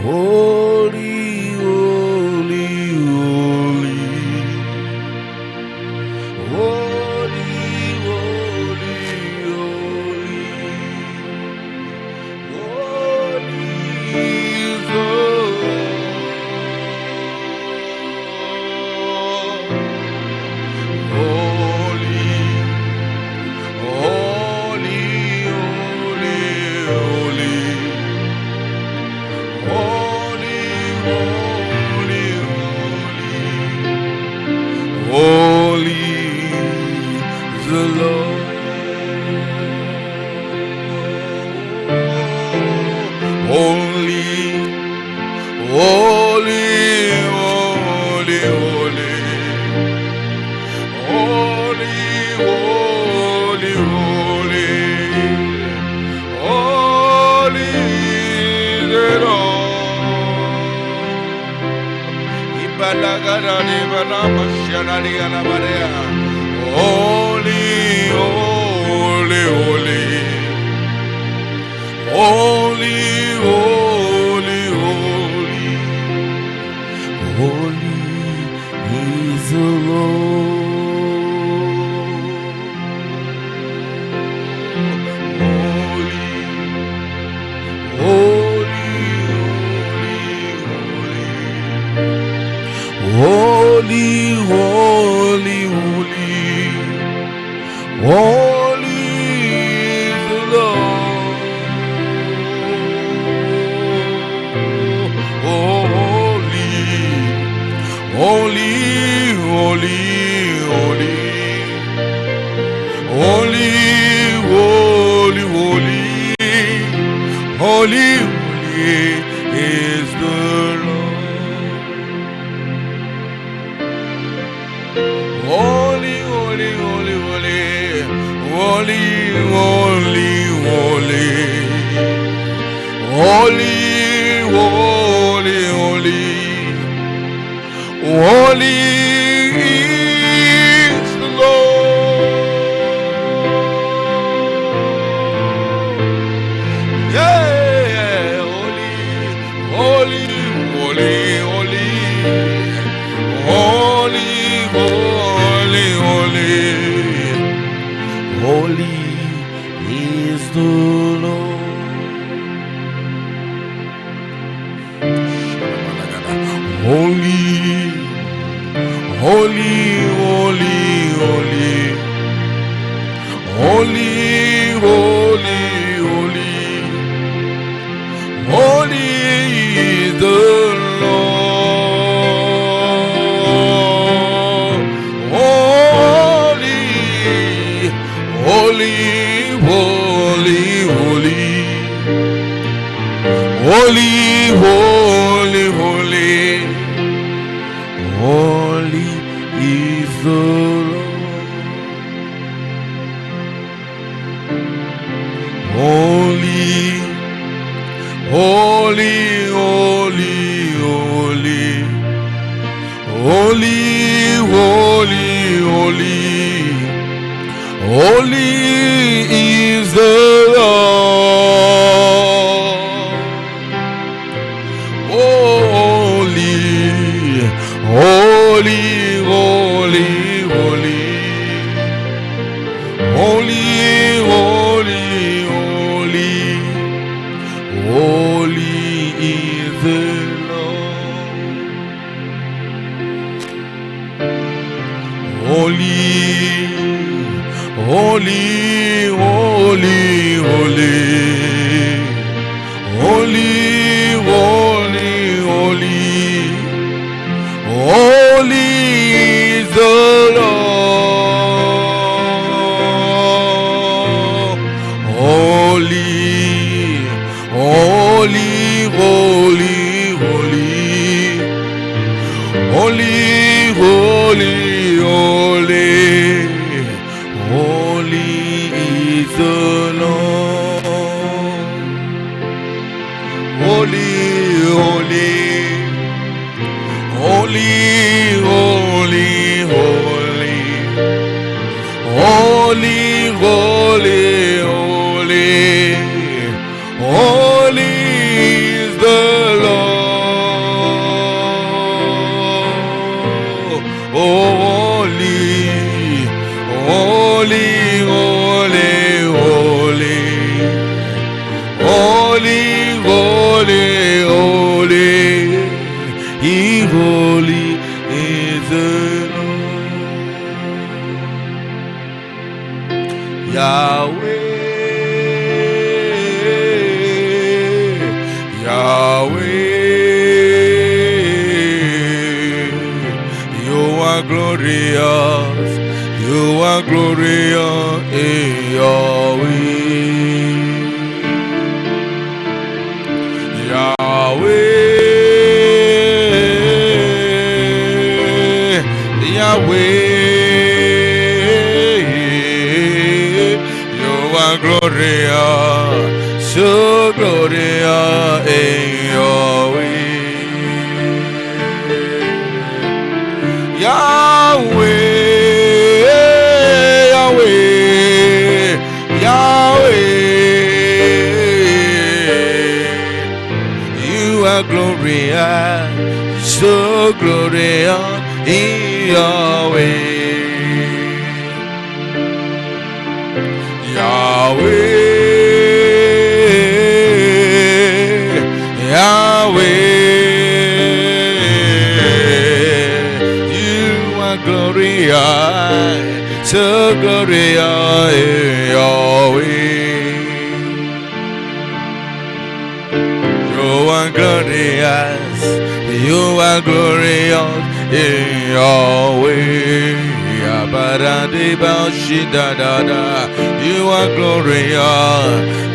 Holy, holy, holy. Holy, holy, holy. Holy is the Lord. Holy, holy, holy, holy. Holy, holy, holy. Holy is the Lord. Holy, holy, holy, holy. Holy, holy, holy. Holy is the Lord. Ibalagada di banama shana di alabarea. Holy, holy, holy. Holy, holy, holy. Holy is the Lord. Holy, holy, holy. Holy is the Lord. Holy, holy, holy, holy. Holy, holy, holy. Holy, holy is the Lord. Holy, holy, holy, holy. Holy, holy, holy. Holy, holy, holy. Holy is the Lord. Yeah, holy, holy, holy, holy. Holy, holy, holy. Holy is the Lord. Holy, holy, holy, holy. Holy, holy, holy. Holy is the Lord. Holy, holy, holy, holy. Holy, holy, holy. Holy is the Lord. Holy, holy, holy, holy. Holy, holy, holy. Holy is the Lord. Holy, holy, holy, holy. Holy, holy, holy. Holy is the Lord. Holy, holy, holy, holy. Holy, holy, holy. Holy is the Lord. Holy, holy, holy, holy. Holy, holy, holy. Holy is the Lord. Holy, holy. Holy, holy, holy. Holy, holy, holy. Holy is the Lord. You are glorious. You are glorious in your way. Yahweh, you are glorious, so glorious in your way. Yahweh, you are glorious, so glorious in your way. Yahweh, you are glorious, so glorious in your way. You are glorious, you are glorious in your way. You are glorious,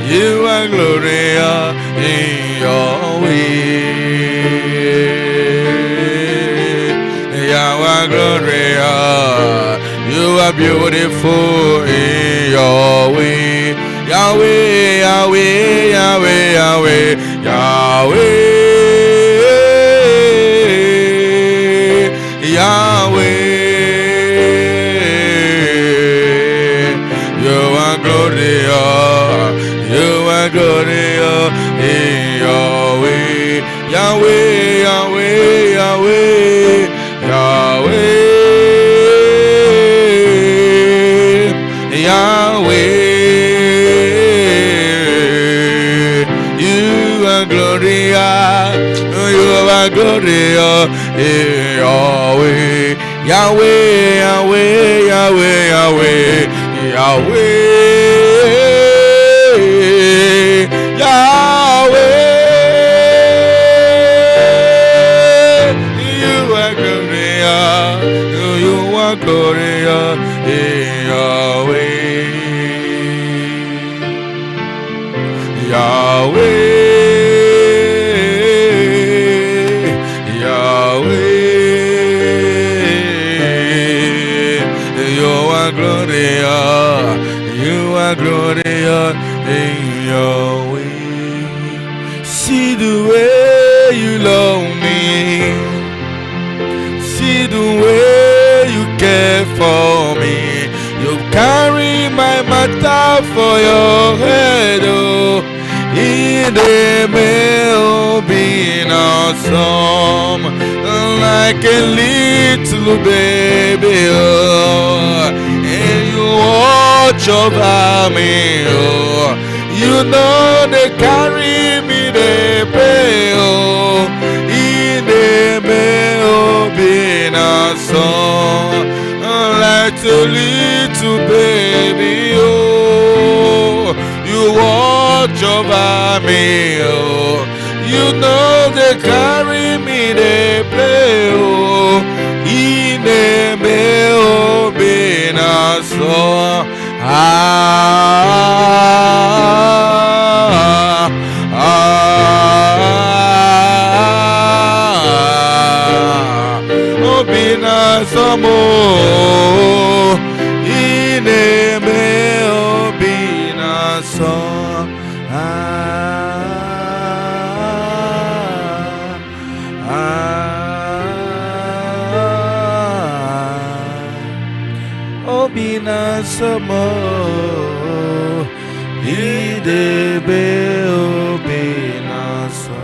you are glorious in your way. You are glorious, you are beautiful in your way. Yahweh, Yahweh, Yahweh, Yahweh, Yahweh, Yahweh. You are glorious, you are glorious in your way. Yahweh, Yahweh, Yahweh, Yahweh, Yahweh. You are glorious, you are glorious in your way. Yahweh, Yahweh, Yahweh, Yahweh, Yahweh, Yahweh. You are glorious, you are glorious in your way. Yahweh, glorious, you are glorious in your way. See the way you love me, see the way you care for me. You carry my matter for your head, oh. In the mail being awesome, like a little baby, oh. And you watch over me, oh. You know they carry me, they pay, oh. In the mail being awesome, like a little baby, oh. You watch over me, oh. You know they carry me, they play, oh. In the mail being awesome, oh, being awesome, oh. In the mail being awesome, Binasamo idebe obinasa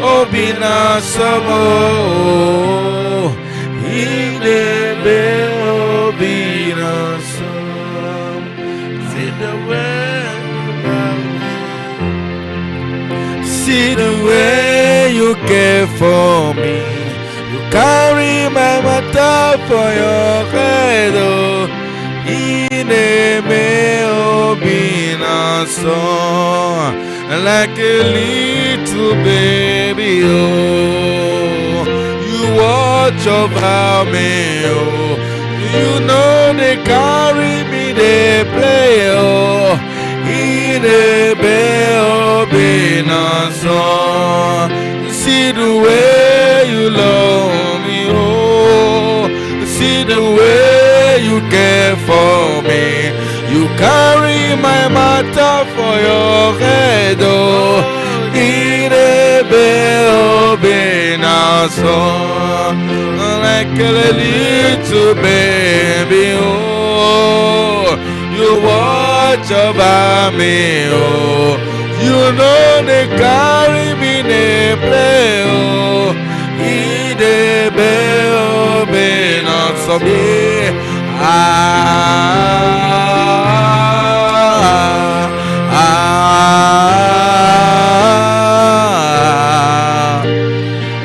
obinasamo idebe obinasa. See See the way you care for me. You carry my matter for your head, oh. Ineme obina son, like a little baby, oh. You watch over me, oh. You know they carry me, they play, oh. Ineme obina son. See the way you love me, oh. See the way you care for me. You carry my matter for your head, oh. Inebe obina son, like a little baby, oh. You watch over me, oh. You know they carry me, they play, oh. Inebe obina son,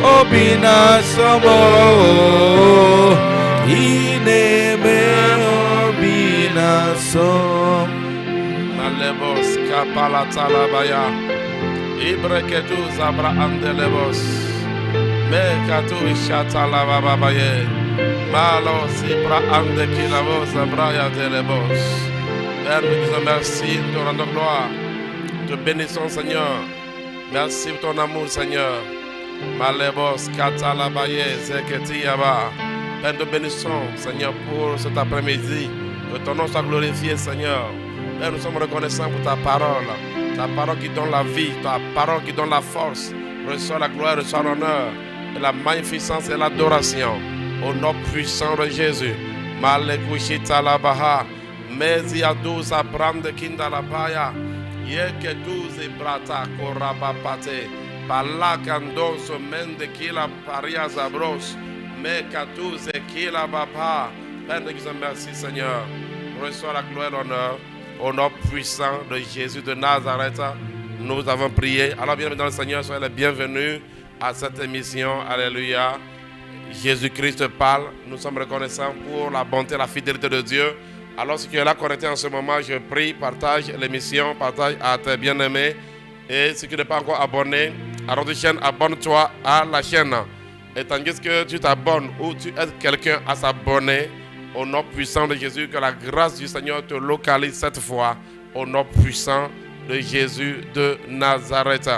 obina somo, ineme obina som. Malebos kapala talabaya, ibreketu zabra andelebos, mekatu ishatalababaye, malos ibra andekilabos zabraya delebos. Père, nous disons merci, nous te rendons gloire, te bénissons Seigneur, merci pour ton amour Seigneur. Malebos katalabaye zeketiyaba. Père, nous te bénissons Seigneur pour cet après-midi, que ton nom soit glorifié Seigneur. Père, nous sommes reconnaissants pour ta parole qui donne la vie, ta parole qui donne la force. Reçois la gloire, reçois l'honneur, et la magnificence et l'adoration. Au nom puissant de Jésus. Malekushita labaha, meziaduz abrande kindalabaya, yekeduz brata korabapate, palakandos mende kila paria zabros, mekatuz kila baba. Père, nous disons merci Seigneur. Reçois la gloire et l'honneur. Au nom puissant de Jésus de Nazareth, nous avons prié. Alors, bienvenue dans le Seigneur, soyez les bienvenus à cette émission. Alléluia. Jésus-Christ parle. Nous sommes reconnaissants pour la bonté et la fidélité de Dieu. Alors, si tu es là connecté en ce moment, je prie, partage l'émission, partage à tes bien-aimés. Et si tu n'es pas encore abonné à notre chaîne, abonne-toi à la chaîne. Et tandis que tu t'abonnes ou tu aides quelqu'un à s'abonner, au nom puissant de Jésus, que la grâce du Seigneur te localise cette fois. Au nom puissant de Jésus de Nazareth.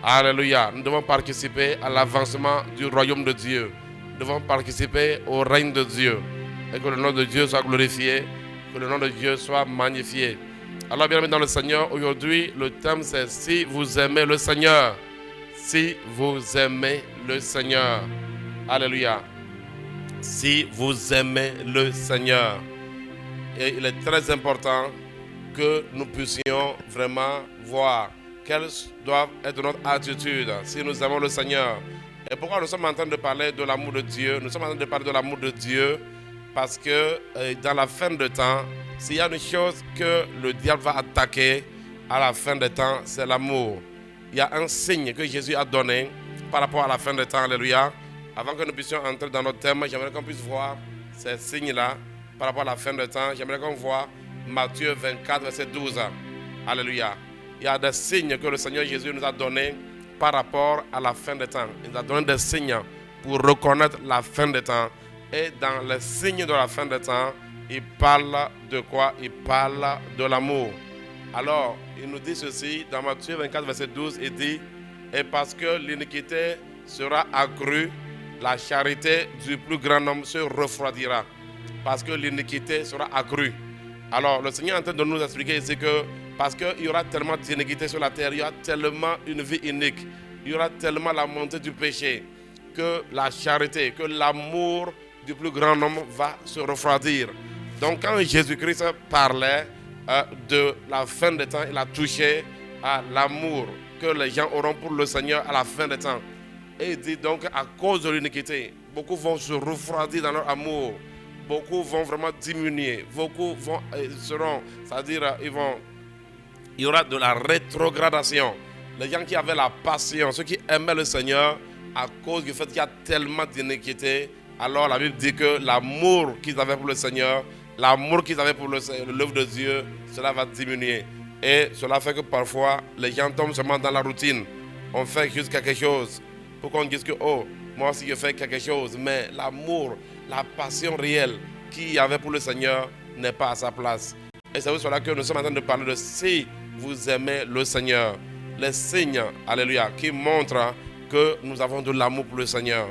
Alléluia. Nous devons participer à l'avancement du royaume de Dieu. Nous devons participer au règne de Dieu. Et que le nom de Dieu soit glorifié. Que le nom de Dieu soit magnifié. Alors, bienvenue dans le Seigneur. Aujourd'hui, le thème c'est si vous aimez le Seigneur. Si vous aimez le Seigneur. Alléluia. Si vous aimez le Seigneur. Et il est très important que nous puissions vraiment voir quelle doit être notre attitude si nous aimons le Seigneur. Et pourquoi nous sommes en train de parler de l'amour de Dieu? Nous sommes en train de parler de l'amour de Dieu parce que dans la fin de temps, s'il y a une chose que le diable va attaquer à la fin des temps, c'est l'amour. Il y a un signe que Jésus a donné par rapport à la fin des temps. Alléluia. Avant que nous puissions entrer dans notre thème, j'aimerais qu'on puisse voir ces signes-là par rapport à la fin des temps. J'aimerais qu'on voit Matthieu 24, verset 12. Alléluia. Il y a des signes que le Seigneur Jésus nous a donnés par rapport à la fin des temps. Il nous a donné des signes pour reconnaître la fin des temps. Et dans les signes de la fin des temps, il parle de quoi? Il parle de l'amour. Alors, il nous dit ceci dans Matthieu 24, verset 12, il dit « Et parce que l'iniquité sera accrue, la charité du plus grand nombre se refroidira. » Parce que l'iniquité sera accrue. Alors, le Seigneur est en train de nous expliquer ici que parce qu'il y aura tellement d'iniquité sur la terre, il y aura tellement une vie inique, il y aura tellement la montée du péché, que la charité, que l'amour du plus grand nombre va se refroidir. Donc, quand Jésus-Christ parlait de la fin des temps, il a touché à l'amour que les gens auront pour le Seigneur à la fin des temps. Et il dit donc, à cause de l'iniquité, beaucoup vont se refroidir dans leur amour. Beaucoup vont vraiment diminuer. Beaucoup seront, c'est-à-dire, il y aura de la rétrogradation. Les gens qui avaient la passion, ceux qui aimaient le Seigneur, à cause du fait qu'il y a tellement d'iniquité, alors la Bible dit que l'amour qu'ils avaient pour le Seigneur, l'amour qu'ils avaient pour l'œuvre de Dieu, cela va diminuer. Et cela fait que parfois, les gens tombent seulement dans la routine. On fait juste quelque chose pour qu'on dise que, oh, moi aussi je fais quelque chose. Mais l'amour, la passion réelle qu'il y avait pour le Seigneur n'est pas à sa place. Et c'est pour cela que nous sommes en train de parler de si vous aimez le Seigneur. Les signes, alléluia, qui montrent que nous avons de l'amour pour le Seigneur.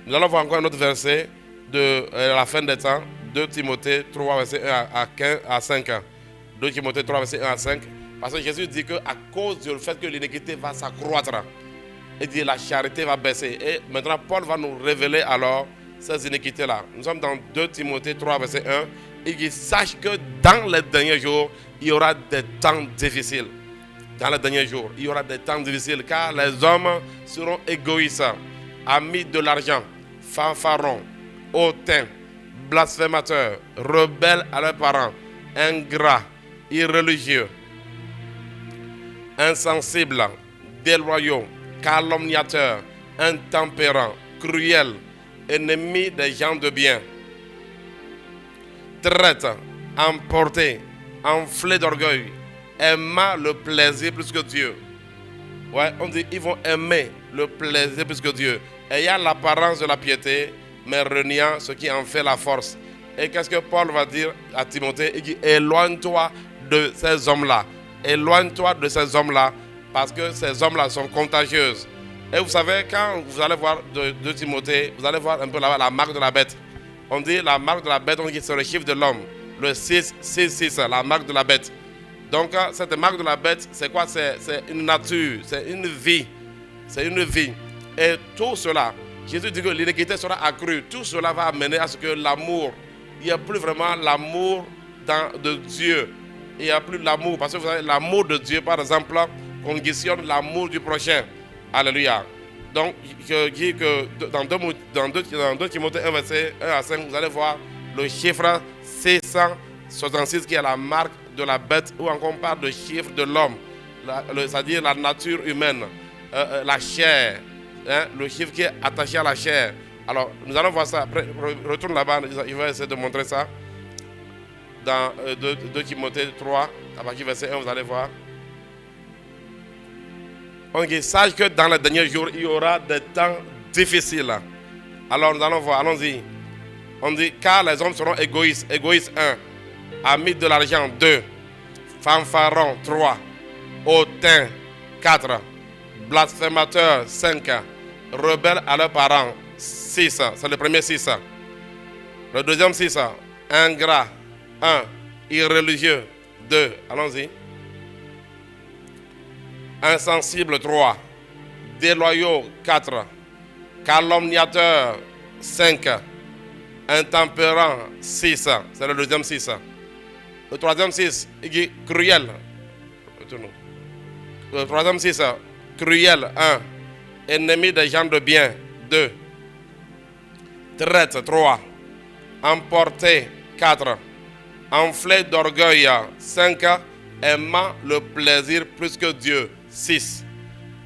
Nous allons voir encore un autre verset de la fin des temps, 2 Timothée 3, verset 1 à 5. 2 Timothée 3, verset 1 à 5. Parce que Jésus dit qu'à cause du fait que l'iniquité va s'accroître, il dit la charité va baisser. Et maintenant, Paul va nous révéler alors ces iniquités-là. Nous sommes dans 2 Timothée 3, verset 1. Il dit, sache que dans les derniers jours, il y aura des temps difficiles. Dans les derniers jours, il y aura des temps difficiles car les hommes seront égoïstes, amis de l'argent, fanfarons, hautains, blasphémateurs, rebelles à leurs parents, ingrats, irreligieux, insensibles, déloyaux, calomniateurs, intempérants, cruels, ennemis des gens de bien, traites, emportés, enflés d'orgueil, aimant le plaisir plus que Dieu. Ouais, on dit ils vont aimer le plaisir plus que Dieu. Ayant l'apparence de la piété, mais reniant ce qui en fait la force. Et qu'est-ce que Paul va dire à Timothée? Il dit éloigne-toi de ces hommes-là. Éloigne-toi de ces hommes-là parce que ces hommes-là sont contagieux. Et vous savez, quand vous allez voir de Timothée, vous allez voir un peu la marque de la bête. On dit la marque de la bête, on dit que c'est le chiffre de l'homme. Le 6, 6, 6, la marque de la bête. Donc, cette marque de la bête, c'est quoi? C'est une nature, c'est une vie. C'est une vie. Et tout cela, Jésus dit que l'iniquité sera accrue. Tout cela va amener à ce que l'amour, il n'y a plus vraiment l'amour de Dieu. Il n'y a plus l'amour. Parce que vous savez, l'amour de Dieu, par exemple, conditionne l'amour du prochain. Alléluia. Donc, je dis que dans 2 Timothée 1, verset 1 à 5, vous allez voir le chiffre 666 qui est la marque de la bête, ou encore on parle de chiffre de l'homme, c'est-à-dire la nature humaine, la chair, hein, le chiffre qui est attaché à la chair. Alors, nous allons voir ça. Après, retourne là-bas, il va essayer de montrer ça. Dans 2 Timothée 3, à partir du verset 1, vous allez voir. On dit, sache que dans les derniers jours, il y aura des temps difficiles. Alors, nous allons voir, allons-y. On dit, car les hommes seront égoïstes. Égoïstes 1. Amis de l'argent 2, fanfarons 3, hautains 4, blasphémateurs 5, rebelles à leurs parents 6, c'est le premier 6. Le deuxième 6, ingrats 1, irreligieux 2, allons-y. Insensibles 3, déloyaux 4, calomniateurs 5, intempérants 6, c'est le deuxième 6. Le troisième 6, il dit cruel. Le troisième 6, cruel 1, ennemi des gens de bien 2, traite 3, emporté 4, enflé d'orgueil 5, aimant le plaisir plus que Dieu 6.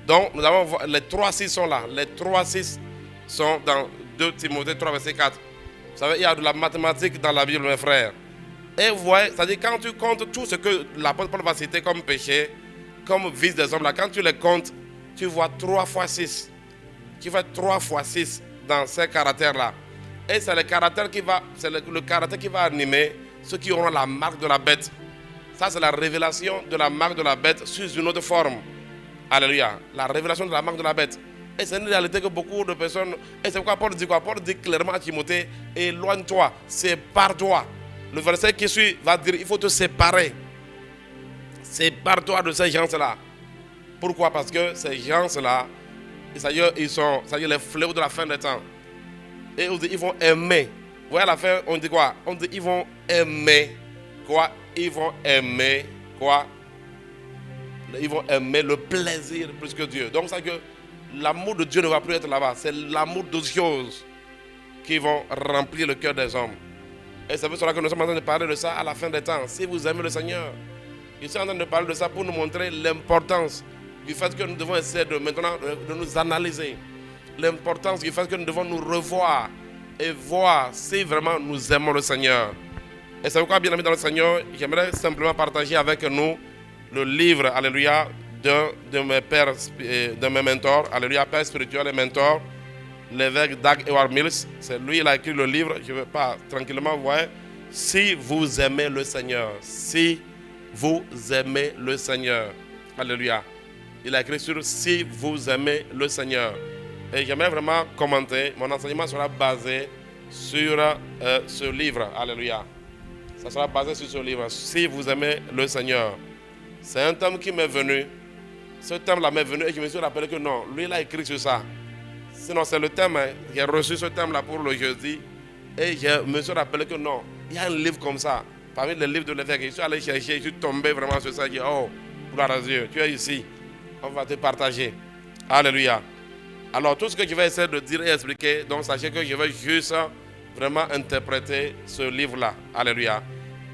Donc nous avons les 3 6 sont là. Les 3 6 sont dans 2 Timothée 3 verset 4. Vous savez, il y a de la mathématique dans la Bible, mes frères. Et vous voyez, c'est-à-dire quand tu comptes tout ce que l'apôtre Paul va citer comme péché, comme vice des hommes, là, quand tu les comptes, tu vois 3 fois 6. Tu vois 3 fois 6 dans ces caractères-là. Et c'est le caractère qui va animer ceux qui auront la marque de la bête. Ça, c'est la révélation de la marque de la bête sous une autre forme. Alléluia. La révélation de la marque de la bête. Et c'est une réalité que beaucoup de personnes... Et c'est pourquoi Paul dit quoi? Paul dit clairement à Timothée, éloigne-toi, sépare-toi. Le verset qui suit va dire, il faut te séparer. Sépare-toi de ces gens-là. Pourquoi? Parce que ces gens-là, ils sont les fléaux de la fin des temps. Et on dit, ils vont aimer. Vous voyez à la fin, on dit quoi? On dit, ils vont aimer quoi? Ils vont aimer quoi? Ils vont aimer le plaisir plus que Dieu. Donc, c'est que l'amour de Dieu ne va plus être là-bas. C'est l'amour d'autres choses qui vont remplir le cœur des hommes. Et c'est pour cela que nous sommes en train de parler de ça à la fin des temps. Si vous aimez le Seigneur, je suis en train de parler de ça pour nous montrer l'importance du fait que nous devons essayer maintenant de nous analyser. L'importance du fait que nous devons nous revoir et voir si vraiment nous aimons le Seigneur. Et c'est pourquoi, bien amis dans le Seigneur, j'aimerais simplement partager avec nous le livre, alléluia, de mes pères, de mes mentors, alléluia, père spirituel et mentor, l'évêque Dag Heward-Mills. C'est lui, il a écrit le livre, je ne vais pas tranquillement voir. Si vous aimez le Seigneur, si vous aimez le Seigneur, alléluia. Il a écrit sur si vous aimez le Seigneur. Et j'aimerais vraiment commenter, mon enseignement sera basé sur ce livre, alléluia. Ça sera basé sur ce livre, si vous aimez le Seigneur. C'est un thème qui m'est venu. Ce thème-là m'est venu et je me suis rappelé que non, lui il a écrit sur ça. Sinon c'est le thème, hein. J'ai reçu ce thème-là pour le jeudi et je me suis rappelé que non, il y a un livre comme ça. Parmi les livres de l'évêque, je suis allé chercher, je suis tombé vraiment sur ça. Je dis, oh, gloire à Dieu, tu es ici, on va te partager. Alléluia. Alors tout ce que je vais essayer de dire et expliquer, donc sachez que je vais juste vraiment interpréter ce livre-là. Alléluia.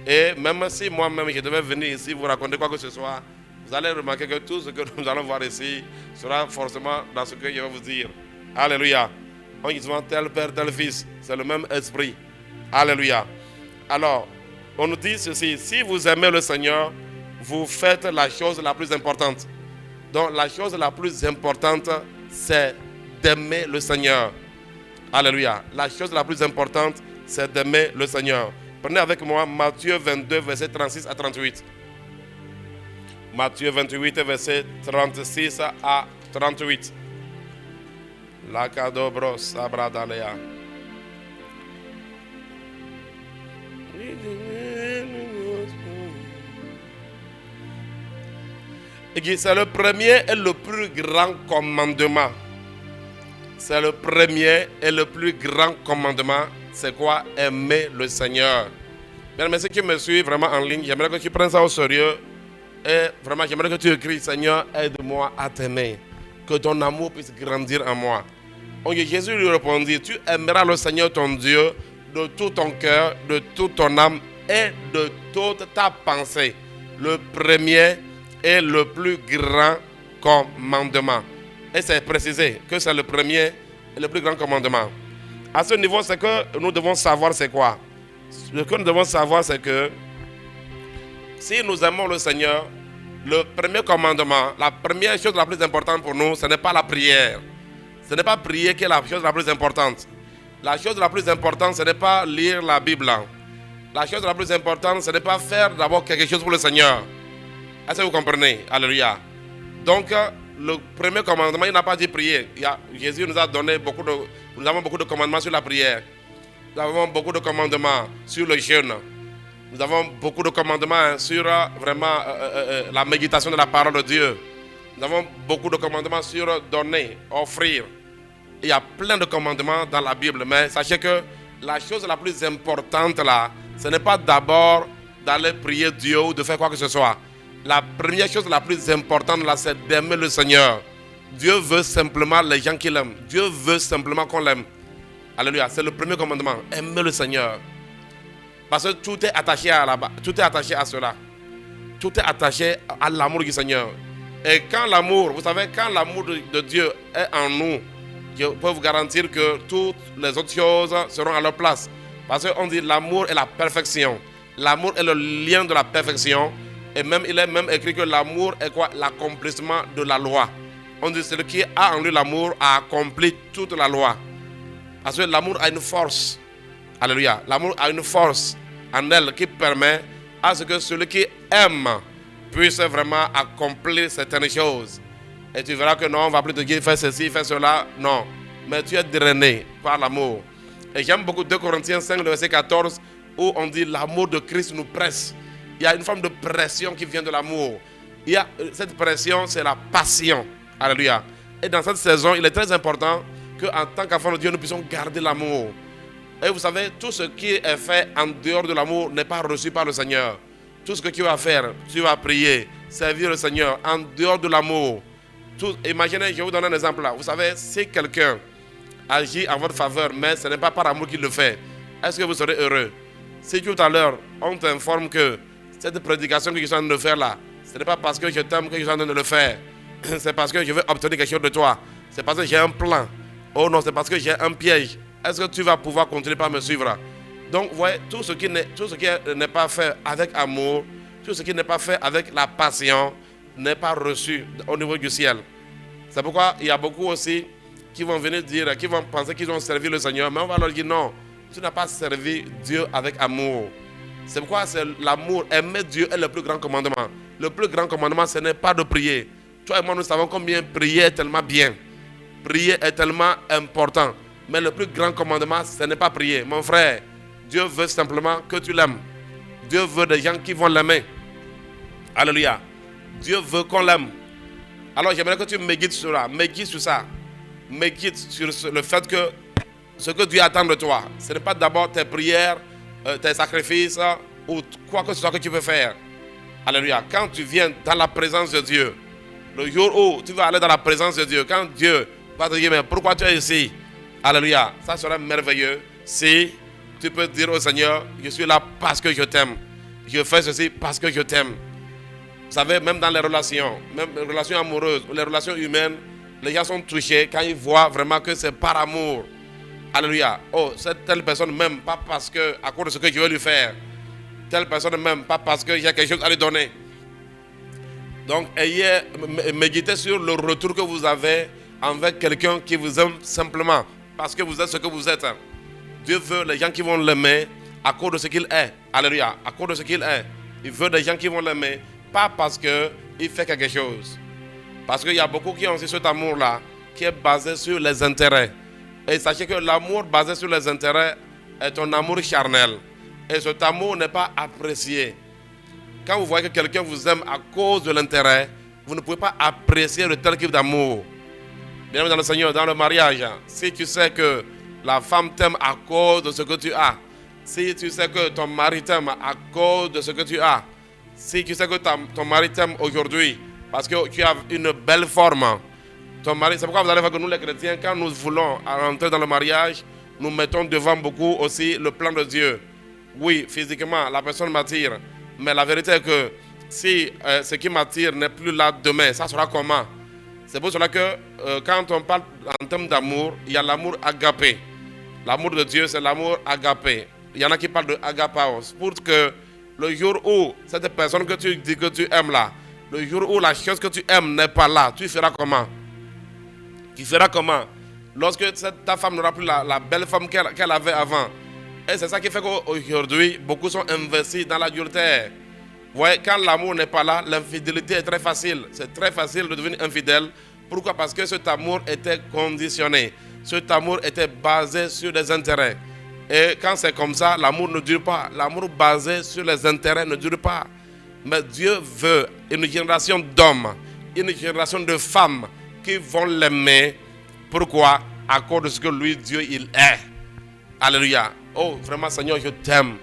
Et même si moi-même je devais venir ici vous raconter quoi que ce soit, vous allez remarquer que tout ce que nous allons voir ici sera forcément dans ce que je vais vous dire. Alléluia. On dit souvent tel père, tel fils. C'est le même esprit. Alléluia. Alors, on nous dit ceci. Si vous aimez le Seigneur, vous faites la chose la plus importante. Donc, la chose la plus importante, c'est d'aimer le Seigneur. Alléluia. La chose la plus importante, c'est d'aimer le Seigneur. Prenez avec moi Matthieu 22, verset 36 à 38. Matthieu 28, verset 36 à 38. La cadobro sabradalea. C'est le premier et le plus grand commandement. C'est le premier et le plus grand commandement. C'est quoi? Aimer le Seigneur. Bien, mais ceux qui me suivent vraiment en ligne, j'aimerais que tu prennes ça au sérieux. Et vraiment, j'aimerais que tu écris, Seigneur, aide-moi à t'aimer. Que ton amour puisse grandir en moi. Donc Jésus lui répondit, tu aimeras le Seigneur ton Dieu de tout ton cœur, de toute ton âme et de toute ta pensée. Le premier et le plus grand commandement. Et c'est précisé que c'est le premier et le plus grand commandement. À ce niveau, c'est que nous devons savoir c'est quoi. Ce que nous devons savoir, c'est que si nous aimons le Seigneur, le premier commandement, la première chose la plus importante pour nous, ce n'est pas la prière. Ce n'est pas prier qui est la chose la plus importante. La chose la plus importante, ce n'est pas lire la Bible. La chose la plus importante, ce n'est pas faire d'abord quelque chose pour le Seigneur. Est-ce que vous comprenez? Alléluia. Donc, le premier commandement, il n'a pas dit prier. Jésus nous a donné nous avons beaucoup de commandements sur la prière. Nous avons beaucoup de commandements sur le jeûne. Nous avons beaucoup de commandements sur vraiment la méditation de la parole de Dieu. Nous avons beaucoup de commandements sur donner, offrir. Il y a plein de commandements dans la Bible. Mais sachez que la chose la plus importante là, ce n'est pas d'abord d'aller prier Dieu ou de faire quoi que ce soit. La première chose la plus importante là, c'est d'aimer le Seigneur. Dieu veut simplement les gens qui l'aiment. Dieu veut simplement qu'on l'aime. Alléluia. C'est le premier commandement. Aimer le Seigneur. Parce que tout est attaché tout est attaché à cela. Tout est attaché à l'amour du Seigneur. Et quand l'amour, vous savez, quand l'amour de Dieu est en nous, je peux vous garantir que toutes les autres choses seront à leur place. Parce qu'on dit l'amour est la perfection. L'amour est le lien de la perfection. Et même, il est même écrit que l'amour est quoi? L'accomplissement de la loi. On dit celui qui a en lui l'amour a accompli toute la loi. Parce que l'amour a une force. Alléluia. L'amour a une force en elle qui permet à ce que celui qui aime puisse vraiment accomplir certaines choses. Et tu verras que non, on ne va plus te dire fais ceci, fais cela. Non. Mais tu es drainé par l'amour. Et j'aime beaucoup 2 Corinthiens 5, verset 14, où on dit l'amour de Christ nous presse. Il y a une forme de pression qui vient de l'amour. Il y a cette pression, c'est la passion. Alléluia. Et dans cette saison, il est très important qu'en tant qu'enfant de Dieu, nous puissions garder l'amour. Et vous savez, tout ce qui est fait en dehors de l'amour n'est pas reçu par le Seigneur. Tout ce que tu vas faire, tu vas prier, servir le Seigneur en dehors de l'amour. Imaginez, je vais vous donner un exemple là. Vous savez, si quelqu'un agit en votre faveur, mais ce n'est pas par amour qu'il le fait, est-ce que vous serez heureux? Si tout à l'heure, on t'informe que cette prédication que je suis en train de faire là, ce n'est pas parce que je t'aime que je suis en train de le faire. c'est parce que je veux obtenir quelque chose de toi. C'est parce que j'ai un plan. Oh non, c'est parce que j'ai un piège. Est-ce que tu vas pouvoir continuer par me suivre? Donc, vous voyez, tout ce qui n'est pas fait avec amour, tout ce qui n'est pas fait avec la passion, n'est pas reçu au niveau du ciel. C'est pourquoi il y a beaucoup aussi qui vont venir dire, qui vont penser qu'ils ont servi le Seigneur, mais on va leur dire non, tu n'as pas servi Dieu avec amour. C'est pourquoi c'est l'amour, aimer Dieu est le plus grand commandement. Le plus grand commandement, ce n'est pas de prier. Toi et moi, nous savons combien prier est tellement bien. Prier est tellement important. Mais le plus grand commandement, ce n'est pas prier. Mon frère, Dieu veut simplement que tu l'aimes. Dieu veut des gens qui vont l'aimer. Alléluia. Dieu veut qu'on l'aime. Alors j'aimerais que tu médites sur ça. Médite sur ça. Médite sur le fait que ce que Dieu attend de toi, ce n'est pas d'abord tes prières, tes sacrifices ou quoi que ce soit que tu veux faire. Alléluia. Quand tu viens dans la présence de Dieu, le jour où tu vas aller dans la présence de Dieu, quand Dieu va te dire, mais pourquoi tu es ici? Alléluia. Ça sera merveilleux si tu peux dire au Seigneur, je suis là parce que je t'aime. Je fais ceci parce que je t'aime. Vous savez, même dans les relations amoureuses ou les relations humaines, les gens sont touchés quand ils voient vraiment que c'est par amour. Alléluia. Oh, cette telle personne m'aime pas parce que, à cause de ce que je veux lui faire. Telle personne ne m'aime pas parce qu'il y a quelque chose à lui donner. Donc, méditez sur le retour que vous avez avec quelqu'un qui vous aime simplement parce que vous êtes ce que vous êtes. Dieu veut les gens qui vont l'aimer à cause de ce qu'il est. Alléluia. À cause de ce qu'il est. Il veut des gens qui vont l'aimer, pas parce qu'il fait quelque chose. Parce qu'il y a beaucoup qui ont aussi cet amour-là, qui est basé sur les intérêts. Et sachez que l'amour basé sur les intérêts est un amour charnel. Et cet amour n'est pas apprécié. Quand vous voyez que quelqu'un vous aime à cause de l'intérêt, vous ne pouvez pas apprécier le tel type d'amour. Bien dans le Seigneur, dans le mariage, si tu sais que la femme t'aime à cause de ce que tu as, si tu sais que ton mari t'aime à cause de ce que tu as, si tu sais que ton mari t'aime aujourd'hui parce que tu as une belle forme, ton mari, c'est pourquoi vous allez voir que nous les chrétiens, quand nous voulons rentrer dans le mariage, nous mettons devant beaucoup aussi le plan de Dieu. Oui, physiquement, la personne m'attire, mais la vérité est que si ce qui m'attire n'est plus là demain, ça sera comment? C'est pour cela que quand on parle en termes d'amour, il y a l'amour agapé. L'amour de Dieu, c'est l'amour agapé. Il y en a qui parlent de agapaos. Pour que le jour où cette personne que tu dis que tu aimes là, le jour où la chose que tu aimes n'est pas là, tu feras comment? Tu feras comment? Lorsque ta femme n'aura plus la belle femme qu'elle avait avant. Et c'est ça qui fait qu'aujourd'hui, beaucoup sont investis dans l'adultère. Vous voyez, quand l'amour n'est pas là, l'infidélité est très facile. C'est très facile de devenir infidèle. Pourquoi? Parce que cet amour était conditionné. Cet amour était basé sur des intérêts. Et quand c'est comme ça, l'amour ne dure pas. L'amour basé sur les intérêts ne dure pas. Mais Dieu veut une génération d'hommes, une génération de femmes qui vont l'aimer. Pourquoi? À cause de ce que lui, Dieu, il est. Alléluia. Oh, vraiment, Seigneur, je t'aime.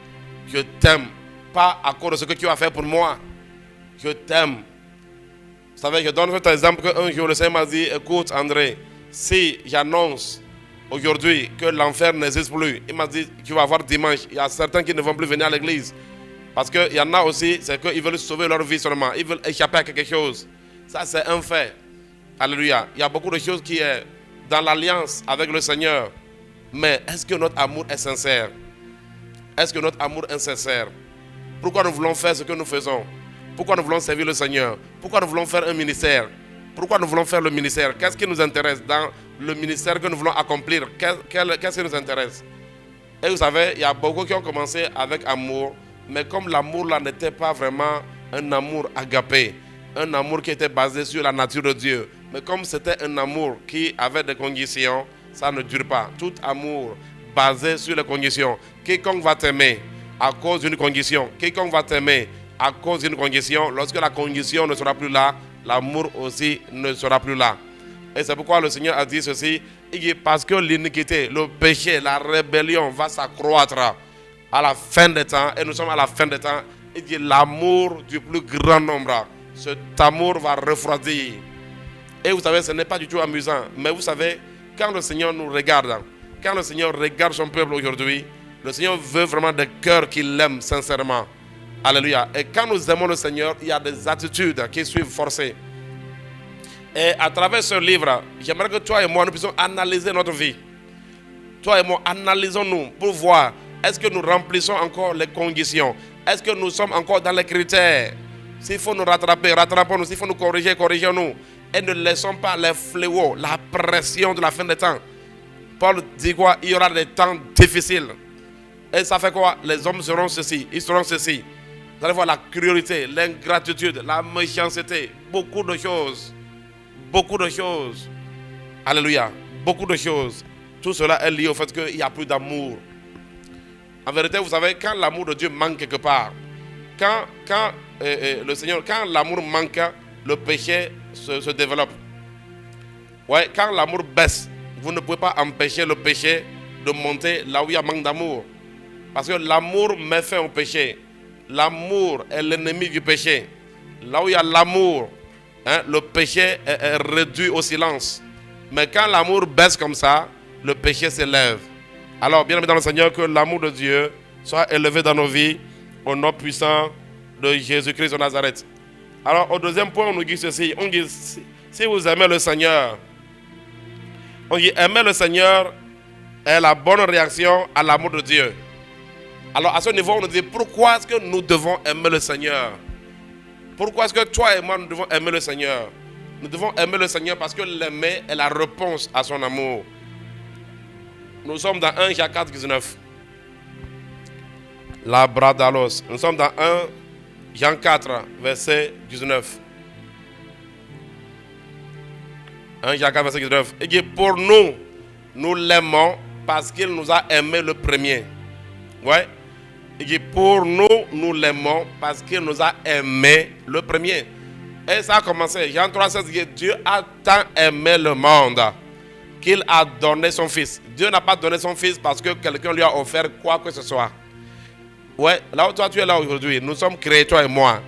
Je t'aime. Pas à cause de ce que tu as fait pour moi. Je t'aime. Vous savez, je donne cet exemple qu'un jour, le Seigneur m'a dit, écoute, André, si j'annonce aujourd'hui que l'enfer n'existe plus, il m'a dit, tu vas voir dimanche, il y a certains qui ne vont plus venir à l'église. Parce qu'il y en a aussi, c'est qu'ils veulent sauver leur vie seulement. Ils veulent échapper à quelque chose. Ça, c'est un fait. Alléluia. Il y a beaucoup de choses qui sont dans l'alliance avec le Seigneur. Mais est-ce que notre amour est sincère? Est-ce que notre amour est sincère? Pourquoi nous voulons faire ce que nous faisons? Pourquoi nous voulons servir le Seigneur? Pourquoi nous voulons faire un ministère? Pourquoi nous voulons faire le ministère? Qu'est-ce qui nous intéresse dans le ministère que nous voulons accomplir? Qu'est-ce qui nous intéresse? Et vous savez, il y a beaucoup qui ont commencé avec amour, mais comme l'amour là n'était pas vraiment un amour agapé, un amour qui était basé sur la nature de Dieu, mais comme c'était un amour qui avait des conditions, ça ne dure pas. Tout amour basé sur les conditions. Quiconque va t'aimer à cause d'une condition, quiconque va t'aimer à cause d'une condition, lorsque la condition ne sera plus là, l'amour aussi ne sera plus là. Et c'est pourquoi le Seigneur a dit ceci, il dit parce que l'iniquité, le péché, la rébellion va s'accroître à la fin des temps, et nous sommes à la fin des temps, il dit l'amour du plus grand nombre, cet amour va refroidir. Et vous savez, ce n'est pas du tout amusant, mais vous savez, quand le Seigneur nous regarde, quand le Seigneur regarde son peuple aujourd'hui, le Seigneur veut vraiment des cœurs qui l'aiment sincèrement. Alléluia. Et quand nous aimons le Seigneur, il y a des attitudes qui suivent forcées. Et à travers ce livre, j'aimerais que toi et moi, nous puissions analyser notre vie. Toi et moi, analysons-nous pour voir, est-ce que nous remplissons encore les conditions? Est-ce que nous sommes encore dans les critères? S'il faut nous rattraper, rattrapons-nous. S'il faut nous corriger, corrigeons-nous. Et ne laissons pas les fléaux, la pression de la fin des temps. Paul dit quoi? Il y aura des temps difficiles. Et ça fait quoi? Les hommes seront ceci, ils seront ceci. Vous allez voir la cruauté, l'ingratitude, la méchanceté, beaucoup de choses. Beaucoup de choses. Alléluia. Beaucoup de choses. Tout cela est lié au fait qu'il n'y a plus d'amour. En vérité, vous savez, quand l'amour de Dieu manque quelque part, quand l'amour manque, le péché se développe. Ouais, quand l'amour baisse, vous ne pouvez pas empêcher le péché de monter là où il y a manque d'amour. Parce que l'amour met fin au péché. L'amour est l'ennemi du péché. Là où il y a l'amour, le péché est réduit au silence. Mais quand l'amour baisse comme ça, le péché s'élève. Alors, bien aimé dans le Seigneur, que l'amour de Dieu soit élevé dans nos vies au nom puissant de Jésus-Christ de Nazareth. Alors, au deuxième point, on nous dit ceci. On dit, si vous aimez le Seigneur, on dit, aimer le Seigneur est la bonne réaction à l'amour de Dieu. Alors, à ce niveau, on nous dit, pourquoi est-ce que nous devons aimer le Seigneur? Pourquoi est-ce que toi et moi, nous devons aimer le Seigneur? Nous devons aimer le Seigneur parce que l'aimer est la réponse à son amour. Nous sommes dans 1 Jean 4, 19. La bradalos. Nous sommes dans 1 Jean 4, verset 19. 1 Jean 4, verset 19. Il dit, pour nous, nous l'aimons parce qu'il nous a aimés le premier. Ouais. Il dit, pour nous, nous l'aimons parce qu'il nous a aimés le premier. Et ça a commencé. Jean 3, 16 dit, Dieu a tant aimé le monde qu'il a donné son fils. Dieu n'a pas donné son fils parce que quelqu'un lui a offert quoi que ce soit. Ouais, là où toi tu es là aujourd'hui, nous sommes créés, toi et moi.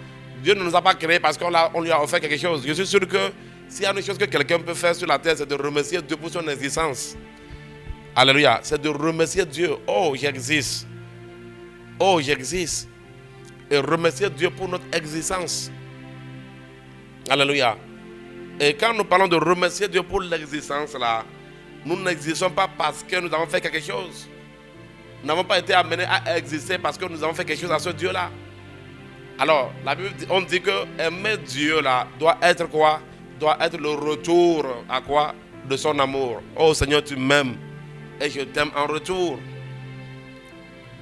Dieu ne nous a pas créés parce qu'on lui a offert quelque chose. Je suis sûr que s'il y a une chose que quelqu'un peut faire sur la terre, c'est de remercier Dieu pour son existence. Alléluia. C'est de remercier Dieu. Oh, j'existe. Oh, j'existe. Et remercier Dieu pour notre existence. Alléluia. Et quand nous parlons de remercier Dieu pour l'existence là, nous n'existons pas parce que nous avons fait quelque chose. Nous n'avons pas été amenés à exister parce que nous avons fait quelque chose à ce Dieu-là. Alors, la Bible, on dit que aimer Dieu là doit être quoi? Doit être le retour à quoi? De son amour. Oh Seigneur, tu m'aimes et je t'aime en retour.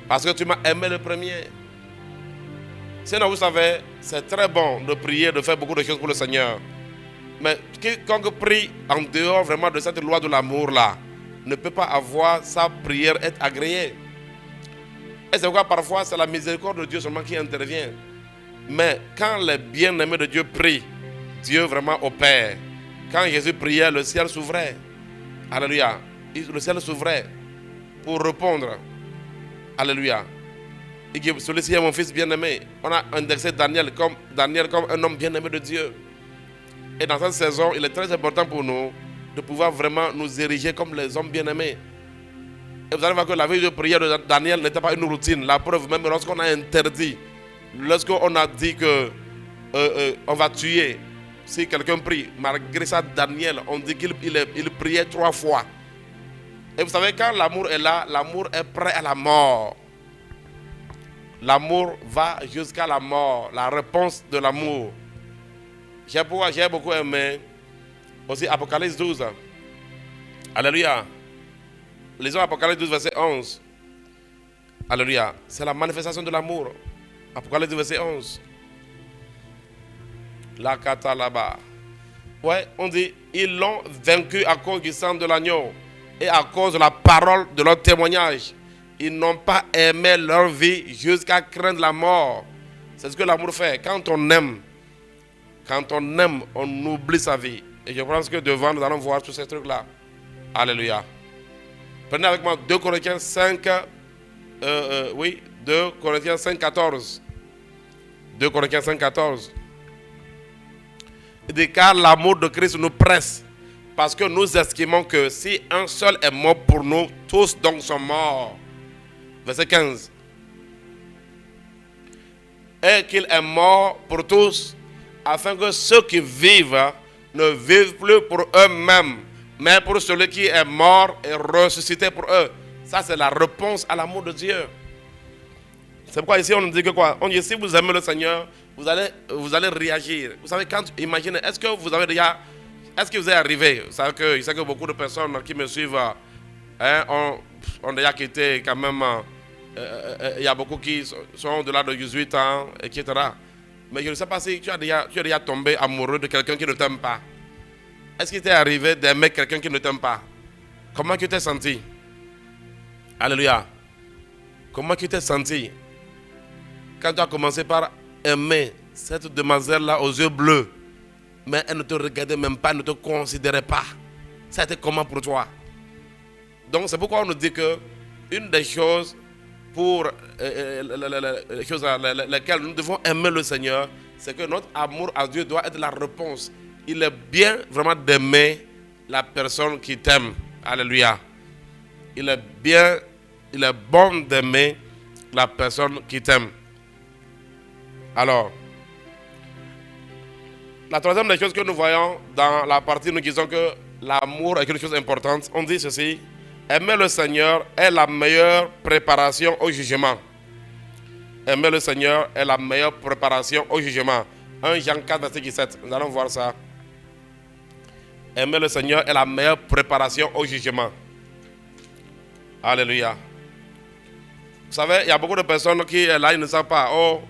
Parce que tu m'as aimé le premier. Sinon, vous savez, c'est très bon de prier, de faire beaucoup de choses pour le Seigneur. Mais quiconque prie en dehors vraiment de cette loi de l'amour là ne peut pas avoir sa prière être agréée. Et c'est pourquoi parfois c'est la miséricorde de Dieu seulement qui intervient. Mais quand les bien-aimés de Dieu prient, Dieu vraiment opère. Quand Jésus priait, le ciel s'ouvrait. Alléluia. Le ciel s'ouvrait pour répondre. Alléluia. Il dit, celui-ci est mon fils bien-aimé. On a indexé Daniel comme un homme bien-aimé de Dieu. Et dans cette saison, il est très important pour nous de pouvoir vraiment nous ériger comme les hommes bien-aimés. Et vous allez voir que la vie de prière de Daniel n'était pas une routine. La preuve, même lorsqu'on a interdit, lorsqu'on a dit que on va tuer si quelqu'un prie, malgré ça, Daniel, on dit qu'il priait 3 fois. Et vous savez, quand l'amour est là, l'amour est prêt à la mort. L'amour va jusqu'à la mort, la réponse de l'amour. J'ai beaucoup aimé aussi Apocalypse 12. Alléluia. Lisons Apocalypse 12, verset 11. Alléluia. C'est la manifestation de l'amour. Apocalypse 12, verset 11. La kata là-bas. Ouais, on dit, ils l'ont vaincu à cause du sang de l'agneau et à cause de la parole de leur témoignage. Ils n'ont pas aimé leur vie jusqu'à craindre la mort. C'est ce que l'amour fait. Quand on aime, on oublie sa vie. Et je pense que devant, nous allons voir tous ces trucs-là. Alléluia. Prenez avec moi 2 Corinthiens 5, 2 Corinthiens 5, 14. 2 Corinthiens 5, 14. Il dit, car l'amour de Christ nous presse, parce que nous estimons que si un seul est mort pour nous, tous donc sont morts. Verset 15. Et qu'il est mort pour tous, afin que ceux qui vivent ne vivent plus pour eux-mêmes, mais pour celui qui est mort et ressuscité pour eux. Ça, c'est la réponse à l'amour de Dieu. C'est pourquoi ici, on nous dit que quoi? On dit, si vous aimez le Seigneur, vous allez réagir. Vous savez, imaginez, est-ce que vous avez déjà... Est-ce que vous êtes arrivé? Vous savez que, je sais que beaucoup de personnes qui me suivent ont déjà quitté quand même... Il y a beaucoup qui sont au-delà de 18 ans, etc. Mais je ne sais pas si tu as déjà tombé amoureux de quelqu'un qui ne t'aime pas. Est-ce qu'il t'est arrivé d'aimer quelqu'un qui ne t'aime pas? Comment tu t'es senti? Alléluia. Comment tu t'es senti quand tu as commencé par aimer cette demoiselle-là aux yeux bleus, mais elle ne te regardait même pas, ne te considérait pas? Ça a été comment pour toi? Donc c'est pourquoi on nous dit que une des choses pour les choses lesquelles nous devons aimer le Seigneur, c'est que notre amour à Dieu doit être la réponse. Il est bien vraiment d'aimer la personne qui t'aime. Alléluia. Il est bon d'aimer la personne qui t'aime. Alors, la troisième des choses que nous voyons dans la partie, nous disons que l'amour est quelque chose d'important. On dit ceci: aimer le Seigneur est la meilleure préparation au jugement. Aimer le Seigneur est la meilleure préparation au jugement. 1 Jean 4, verset 17. Nous allons voir ça. Aimer le Seigneur est la meilleure préparation au jugement. Alléluia. Vous savez, il y a beaucoup de personnes qui, là, ils ne savent pas. Oh,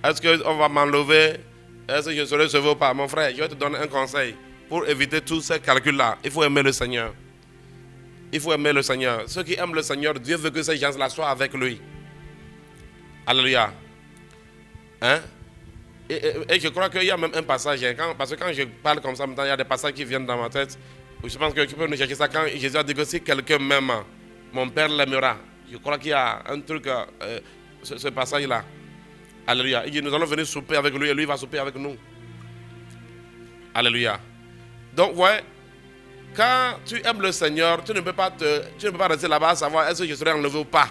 est-ce qu'on va m'enlever? Est-ce que je serai sauvé ou pas? Mon frère, je vais te donner un conseil. Pour éviter tous ces calculs-là, il faut aimer le Seigneur. Il faut aimer le Seigneur. Ceux qui aiment le Seigneur, Dieu veut que ces gens-là soient avec lui. Alléluia. Hein? Et je crois qu'il y a même un passage, parce que quand je parle comme ça, il y a des passages qui viennent dans ma tête. Je pense que tu peux nous chercher ça quand Jésus a dit que si quelqu'un m'aime, mon Père l'aimera. Je crois qu'il y a un truc, ce passage-là. Alléluia. Il dit, nous allons venir souper avec lui et lui va souper avec nous. Alléluia. Donc, ouais, quand tu aimes le Seigneur, tu ne peux pas rester là-bas à savoir est-ce que je serai enlevé ou pas.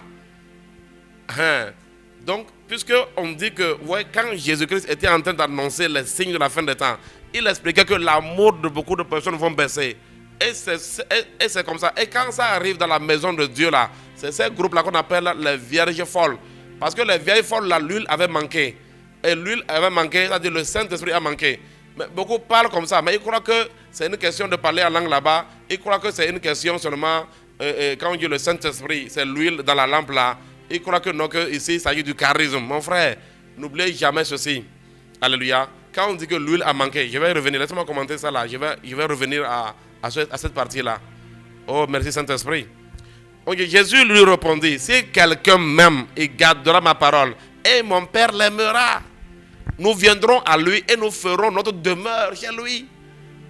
Hein? Donc, puisqu'on dit que ouais, quand Jésus-Christ était en train d'annoncer les signes de la fin des temps, il expliquait que l'amour de beaucoup de personnes vont baisser. Et c'est comme ça. Et quand ça arrive dans la maison de Dieu, là, c'est ce groupe-là qu'on appelle les vierges folles. Parce que les vieilles folles, là, l'huile avait manqué. Et l'huile avait manqué, c'est-à-dire le Saint-Esprit a manqué. Mais beaucoup parlent comme ça, mais ils croient que c'est une question de parler en langue là-bas. Ils croient que c'est une question seulement, quand on dit le Saint-Esprit, c'est l'huile dans la lampe là. Ils croient que non, que ici, il s'agit du charisme. Mon frère, n'oubliez jamais ceci. Alléluia. Quand on dit que l'huile a manqué, je vais revenir, laissez-moi commenter ça là. Je vais revenir à cette partie-là. Oh, merci Saint-Esprit. Okay, Jésus lui répondit, si quelqu'un m'aime, il gardera ma parole, et mon Père l'aimera. Nous viendrons à lui et nous ferons notre demeure chez lui.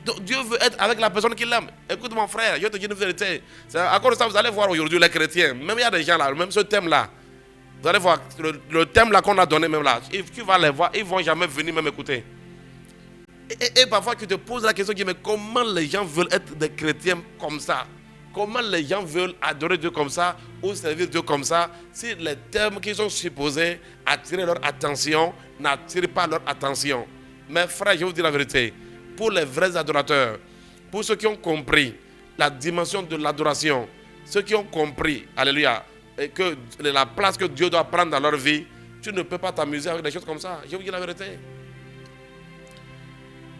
Donc, Dieu veut être avec la personne qu'il aime. Écoute mon frère, je te dis une vérité. À cause de ça, vous allez voir aujourd'hui les chrétiens, même il y a des gens là, même ce thème-là. Vous allez voir, le thème là qu'on a donné même là, tu vas les voir, ils ne vont jamais venir même écouter. Et parfois tu te poses la question, mais comment les gens veulent être des chrétiens comme ça? Comment les gens veulent adorer Dieu comme ça ou servir Dieu comme ça si les thèmes qui sont supposés attirer leur attention n'attirent pas leur attention? Mais frère, je vais vous dire la vérité. Pour les vrais adorateurs, pour ceux qui ont compris la dimension de l'adoration, ceux qui ont compris, alléluia, et que la place que Dieu doit prendre dans leur vie, tu ne peux pas t'amuser avec des choses comme ça. Je vais vous dire la vérité.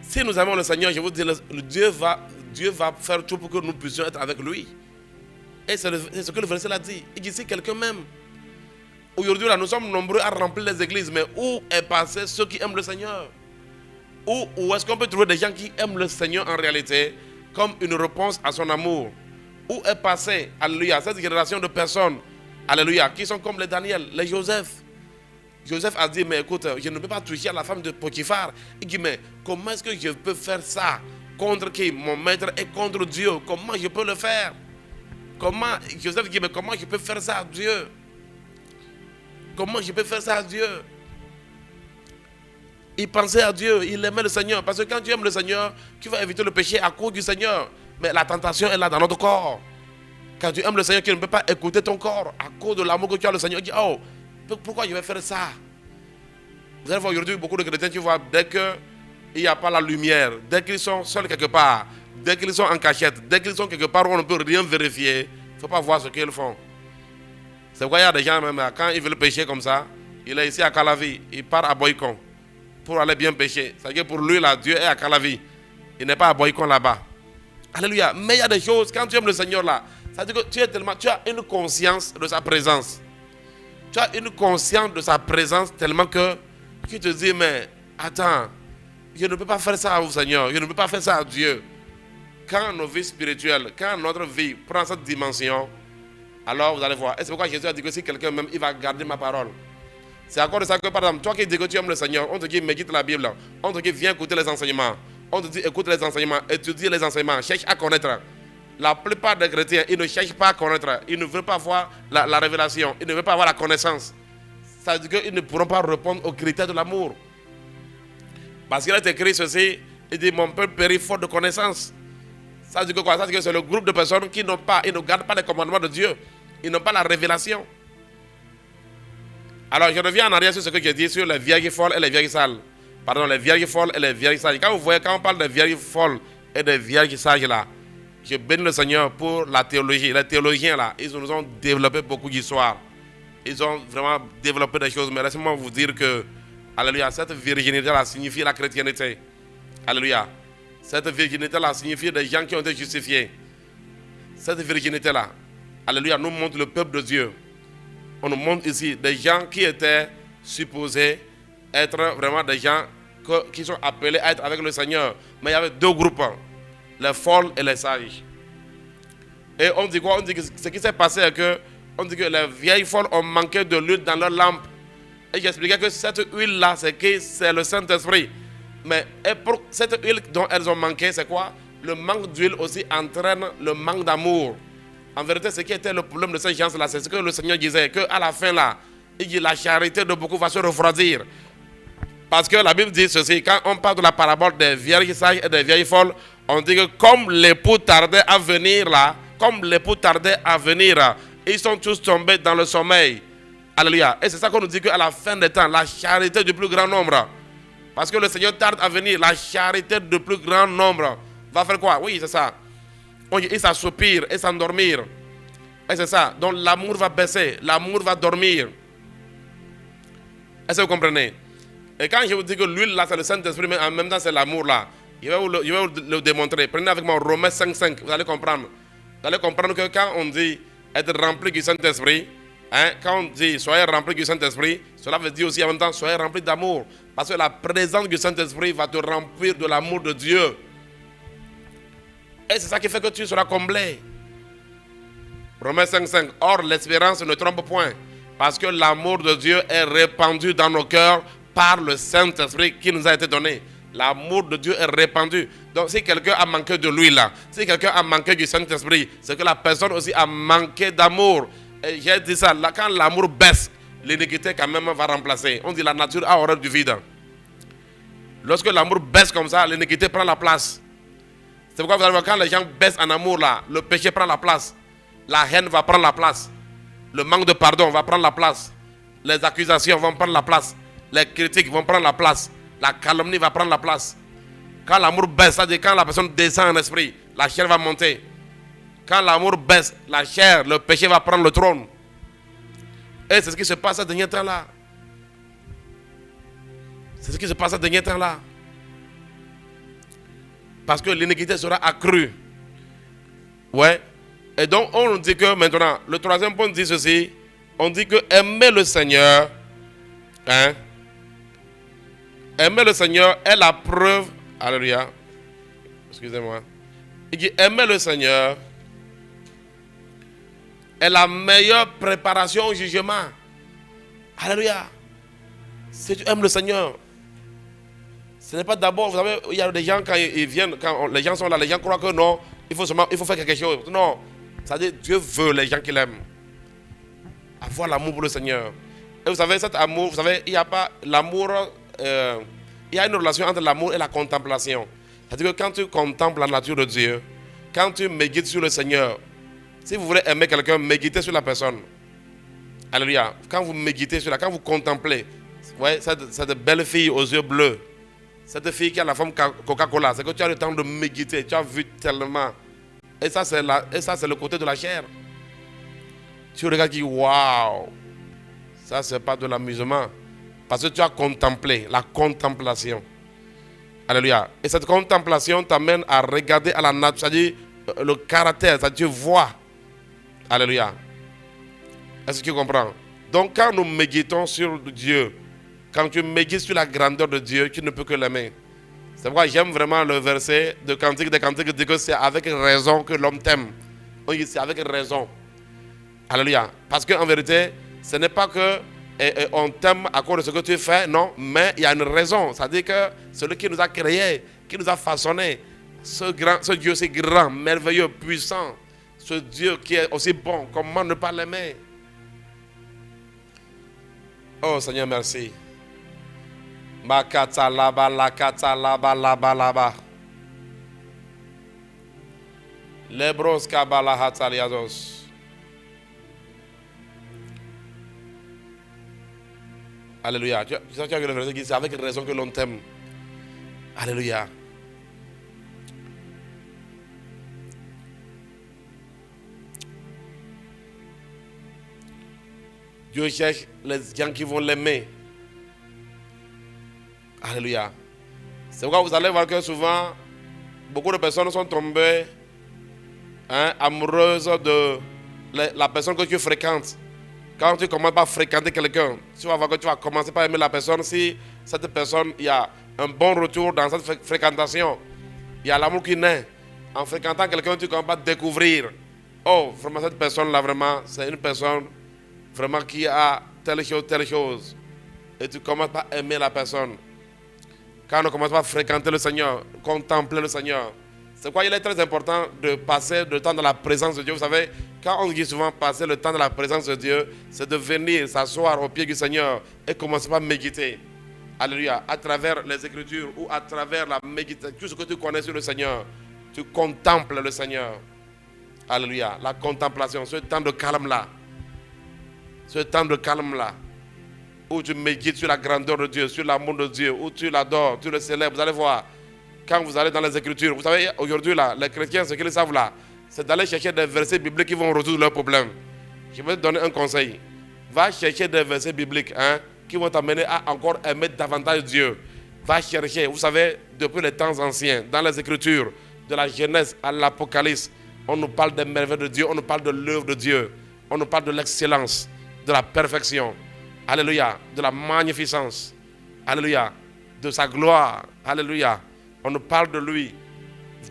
Si nous aimons le Seigneur, je vous dis, Dieu va faire tout pour que nous puissions être avec lui. Et c'est ce que le verset l'a dit. Il dit, si quelqu'un m'aime. Aujourd'hui, là, nous sommes nombreux à remplir les églises, mais où est passé ceux qui aiment le Seigneur? Où est-ce qu'on peut trouver des gens qui aiment le Seigneur en réalité, comme une réponse à son amour? Où est passé, alléluia, cette génération de personnes, alléluia, qui sont comme les Daniel, les Joseph? Joseph a dit, mais écoute, je ne peux pas toucher à la femme de Potiphar. Il dit, mais comment est-ce que je peux faire ça contre qui? Mon maître et contre Dieu. Comment je peux le faire? Joseph dit, mais comment je peux faire ça à Dieu? Comment je peux faire ça à Dieu? Il pensait à Dieu, il aimait le Seigneur. Parce que quand tu aimes le Seigneur, tu vas éviter le péché à cause du Seigneur. Mais la tentation est là dans notre corps. Quand tu aimes le Seigneur, tu ne peux pas écouter ton corps à cause de l'amour que tu as le Seigneur. Tu dis, oh, pourquoi je vais faire ça? Vous allez voir aujourd'hui beaucoup de chrétiens, tu vois, dès que il n'y a pas la lumière, dès qu'ils sont seuls quelque part, dès qu'ils sont en cachette, dès qu'ils sont quelque part où on ne peut rien vérifier, il ne faut pas voir ce qu'ils font. C'est pourquoi il y a des gens, même quand ils veulent pêcher comme ça, il est ici à Calavi, il part à Boycon pour aller bien pêcher. C'est-à-dire que pour lui, là, Dieu est à Calavi. Il n'est pas à Boycon là-bas. Alléluia. Mais il y a des choses, quand tu aimes le Seigneur là, ça veut dire que tu as une conscience de sa présence. Tu as une conscience de sa présence tellement que tu te dis, mais attends, je ne peux pas faire ça au Seigneur, je ne peux pas faire ça à Dieu. Quand nos vies spirituelles, quand notre vie prend cette dimension, alors vous allez voir. Et c'est pourquoi Jésus a dit que si quelqu'un même, il va garder ma parole. C'est à cause de ça que, par exemple, toi qui dis que tu aimes le Seigneur, on te dit médite la Bible, on te dit viens écouter les enseignements, on te dit écoute les enseignements, étudie les enseignements, cherche à connaître. La plupart des chrétiens, ils ne cherchent pas à connaître, ils ne veulent pas voir la révélation, ils ne veulent pas avoir la connaissance. Ça veut dire qu'ils ne pourront pas répondre aux critères de l'amour. Parce qu'il est écrit ceci, il dit mon peuple périt faute de connaissance. Ça veut dire que quoi? Ça veut dire que c'est le groupe de personnes qui n'ont pas, ils ne gardent pas les commandements de Dieu, ils n'ont pas la révélation. Alors je reviens en arrière sur ce que j'ai dit sur les vierges folles et les vierges sales. Pardon, les vierges folles et les vierges sages. Quand vous voyez, quand on parle des vierges folles et des vierges sages là, je bénis le Seigneur pour la théologie. Les théologiens là, ils nous ont développé beaucoup d'histoires. Ils ont vraiment développé des choses. Mais laissez-moi vous dire que, alléluia, cette virginité là signifie la chrétienté. Alléluia. Cette virginité là signifie des gens qui ont été justifiés. Cette virginité là, alléluia, nous montre le peuple de Dieu. On nous montre ici des gens qui étaient supposés être vraiment des gens qui sont appelés à être avec le Seigneur. Mais il y avait deux groupes, les folles et les sages. Et on dit quoi? On dit que ce qui s'est passé est que, on dit que les vieilles folles ont manqué de l'huile dans leur lampe. Et j'expliquais que cette huile-là, c'est le Saint-Esprit. Mais et pour cette huile dont elles ont manqué, c'est quoi? Le manque d'huile aussi entraîne le manque d'amour. En vérité, ce qui était le problème de ces gens-là, c'est ce que le Seigneur disait, qu'à la fin, là, il dit la charité de beaucoup va se refroidir. Parce que la Bible dit ceci, quand on parle de la parabole des vierges sages et des vieilles folles, on dit que comme l'époux tardait à venir là, ils sont tous tombés dans le sommeil. Alléluia. Et c'est ça qu'on nous dit qu'à la fin des temps, la charité du plus grand nombre. Parce que le Seigneur tarde à venir, la charité du plus grand nombre va faire quoi? Oui, c'est ça. Il s'assoupir et s'endormir. Et c'est ça. Donc l'amour va baisser, l'amour va dormir. Est-ce que vous comprenez? Et quand je vous dis que l'huile là, c'est le Saint-Esprit, mais en même temps c'est l'amour là. Je vais vous le démontrer. Prenez avec moi Romains 5,5. Vous allez comprendre. Vous allez comprendre que quand on dit être rempli du Saint-Esprit, quand on dit soyez rempli du Saint-Esprit, cela veut dire aussi en même temps soyez rempli d'amour. Parce que la présence du Saint-Esprit va te remplir de l'amour de Dieu. Et c'est ça qui fait que tu seras comblé. Romains 5,5. Or, l'espérance ne trompe point, parce que l'amour de Dieu est répandu dans nos cœurs par le Saint-Esprit qui nous a été donné. L'amour de Dieu est répandu. Donc, si quelqu'un a manqué de l'huile, si quelqu'un a manqué du Saint-Esprit, c'est que la personne aussi a manqué d'amour. Et j'ai dit ça, là, quand l'amour baisse, l'iniquité quand même va remplacer. On dit la nature a horreur du vide. Lorsque l'amour baisse comme ça, l'iniquité prend la place. C'est pourquoi vous allez voir, quand les gens baissent en amour, là, le péché prend la place. La haine va prendre la place. Le manque de pardon va prendre la place. Les accusations vont prendre la place. Les critiques vont prendre la place. La calomnie va prendre la place. Quand l'amour baisse, c'est-à-dire quand la personne descend en esprit, la chair va monter. Quand l'amour baisse, la chair, le péché va prendre le trône. Et c'est ce qui se passe à ce dernier temps-là. C'est ce qui se passe à ce dernier temps-là. Parce que l'iniquité sera accrue. Ouais. Et donc, on nous dit que maintenant, le troisième point dit ceci. On dit que aimer le Seigneur, aimer le Seigneur est la preuve. Alléluia. Excusez-moi. Il dit aimer le Seigneur est la meilleure préparation au jugement. Alléluia. Si tu aimes le Seigneur, ce n'est pas d'abord, vous savez, il y a des gens quand ils viennent, quand les gens sont là, les gens croient que non, il faut faire quelque chose. Non, c'est-à-dire Dieu veut les gens qui l'aiment. Avoir l'amour pour le Seigneur. Et vous savez, cet amour, vous savez, il n'y a pas l'amour, il y a une relation entre l'amour et la contemplation. C'est-à-dire que quand tu contemples la nature de Dieu, quand tu médites sur le Seigneur, si vous voulez aimer quelqu'un, méditez sur la personne. Alléluia. Quand vous méditez sur quand vous contemplez, ouais, cette belle fille aux yeux bleus, Cette fille qui a la forme Coca-Cola, c'est que tu as le temps de méditer, tu as vu tellement. Et ça, c'est le côté de la chair. Tu regardes et dis, waouh, ça, c'est pas de l'amusement. Parce que tu as contemplé, la contemplation. Alléluia. Et cette contemplation t'amène à regarder à la nature, c'est-à-dire le caractère, c'est-à-dire tu vois. Alléluia. Est-ce que tu comprends? Donc, quand nous méditons sur Dieu, quand tu médites sur la grandeur de Dieu, tu ne peux que l'aimer. C'est pourquoi j'aime vraiment le verset de Cantique des Cantiques qui dit que c'est avec raison que l'homme t'aime. Oui, c'est avec raison. Alléluia. Parce qu'en vérité, ce n'est pas que on t'aime à cause de ce que tu fais, non, mais il y a une raison. C'est-à-dire que celui qui nous a créés, qui nous a façonnés, ce Dieu c'est grand, merveilleux, puissant, ce Dieu qui est aussi bon, comment ne pas l'aimer? Oh Seigneur, merci. Makata laba lakata laba laba laba. Lebros kabala hataliazos. Alléluia. Tu as le verset qui dit c'est avec raison que l'on t'aime. Alléluia. Dieu cherche les gens qui vont l'aimer. Alléluia. C'est pourquoi vous allez voir que souvent, beaucoup de personnes sont tombées amoureuses de la personne que tu fréquentes. Quand tu commences par fréquenter quelqu'un, tu vas voir que tu vas commencer par aimer la personne. Si cette personne, il y a un bon retour dans cette fréquentation, il y a l'amour qui naît. En fréquentant quelqu'un, tu commences par découvrir. Oh, vraiment, cette personne-là, vraiment, c'est une personne vraiment qui a telle chose. Et tu commences par aimer la personne. Quand on commence par fréquenter le Seigneur, contempler le Seigneur. C'est pourquoi il est très important de passer le temps dans la présence de Dieu. Vous savez, quand on dit souvent passer le temps dans la présence de Dieu, c'est de venir s'asseoir au pied du Seigneur et commencer par méditer. Alléluia. À travers les Écritures ou à travers la méditation, tout ce que tu connais sur le Seigneur, tu contemples le Seigneur. Alléluia. La contemplation, ce temps de calme-là. Ce temps de calme-là. Où tu médites sur la grandeur de Dieu, sur l'amour de Dieu, où tu l'adores, tu le célèbres. Vous allez voir. Quand vous allez dans les Écritures, vous savez, aujourd'hui, là, les chrétiens, ce qu'ils savent là, c'est d'aller chercher des versets bibliques qui vont résoudre leurs problèmes. Je vais te donner un conseil. Va chercher des versets bibliques qui vont t'amener à encore aimer davantage Dieu. Va chercher, vous savez, depuis les temps anciens, dans les Écritures, de la Genèse à l'Apocalypse, on nous parle des merveilles de Dieu, on nous parle de l'œuvre de Dieu, on nous parle de l'excellence, de la perfection. Alléluia, de la magnificence. Alléluia, de sa gloire. Alléluia. On nous parle de lui.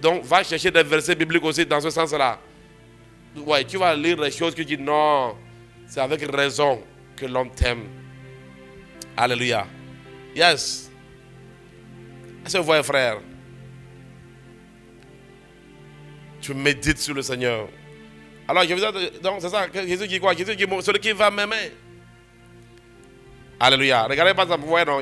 Donc, va chercher des versets bibliques aussi dans ce sens-là. Ouais, tu vas lire des choses qui disent non, c'est avec raison que l'homme t'aime. Alléluia. Yes. Est-ce que vous voyez, frère? Tu médites sur le Seigneur. Alors, je vous dis, donc c'est ça, Jésus dit quoi? Jésus dit, celui qui va m'aimer. Alléluia. Regardez par exemple, ouais, non,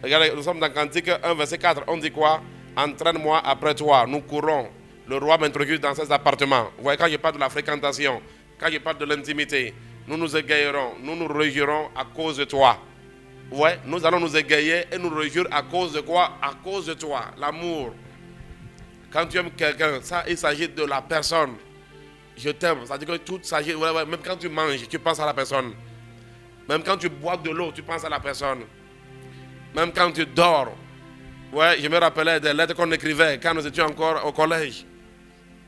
regardez, nous sommes dans Cantique 1, verset 4. On dit quoi? Entraîne-moi après toi. Nous courons. Le roi m'introduit dans ses appartements. Vous voyez, quand je parle de la fréquentation, quand je parle de l'intimité, nous nous égayerons, nous nous réjouirons à cause de toi. Ouais, nous allons nous égayer et nous réjouir à cause de quoi? À cause de toi. L'amour. Quand tu aimes quelqu'un, ça, il s'agit de la personne. Je t'aime. Ça veut dire que tout s'agit, même quand tu manges, tu penses à la personne. Même quand tu bois de l'eau, tu penses à la personne. Même quand tu dors. Ouais, je me rappelais des lettres qu'on écrivait quand nous étions encore au collège.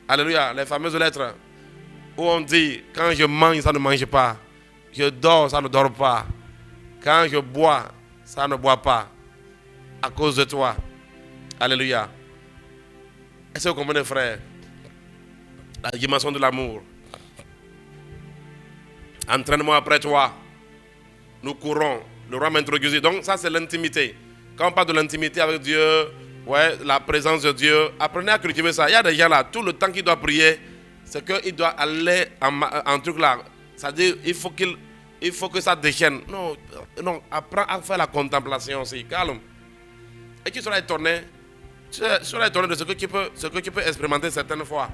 Alléluia, les fameuses lettres où on dit, quand je mange, ça ne mange pas. Je dors, ça ne dort pas. Quand je bois, ça ne boit pas. À cause de toi. Alléluia. Est-ce que vous comprenez, frère? La dimension de l'amour. Entraîne-moi après toi. Nous courons. Le roi m'introduit. Donc ça, c'est l'intimité. Quand on parle de l'intimité avec Dieu, ouais, la présence de Dieu, apprenez à cultiver ça. Il y a des gens là, tout le temps qu'il doit prier, c'est qu'il doit aller en truc là. C'est-à-dire, il faut que ça déchaîne. Non, apprends à faire la contemplation aussi. Calme. Et tu seras étonné. Tu seras étonné de ce que tu peux expérimenter certaines fois.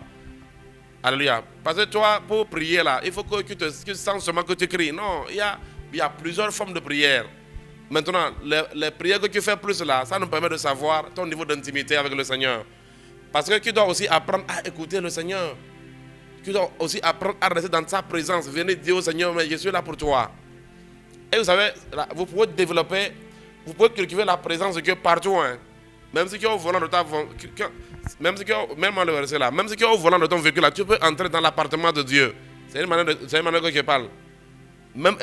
Alléluia. Parce que toi, pour prier là, il faut que tu sens seulement que tu cries. Non, il y a plusieurs formes de prière. Maintenant, les prières que tu fais plus là, ça nous permet de savoir ton niveau d'intimité avec le Seigneur. Parce que tu dois aussi apprendre à écouter le Seigneur. Tu dois aussi apprendre à rester dans sa présence. Venez dire au Seigneur, mais je suis là pour toi. Et vous savez, vous pouvez développer, vous pouvez cultiver la présence de Dieu partout. Hein. Même si tu es au volant de ta même le verset là, même si tu es au volant de ton véhicule là, tu peux entrer dans l'appartement de Dieu. C'est une manière que je parle. Même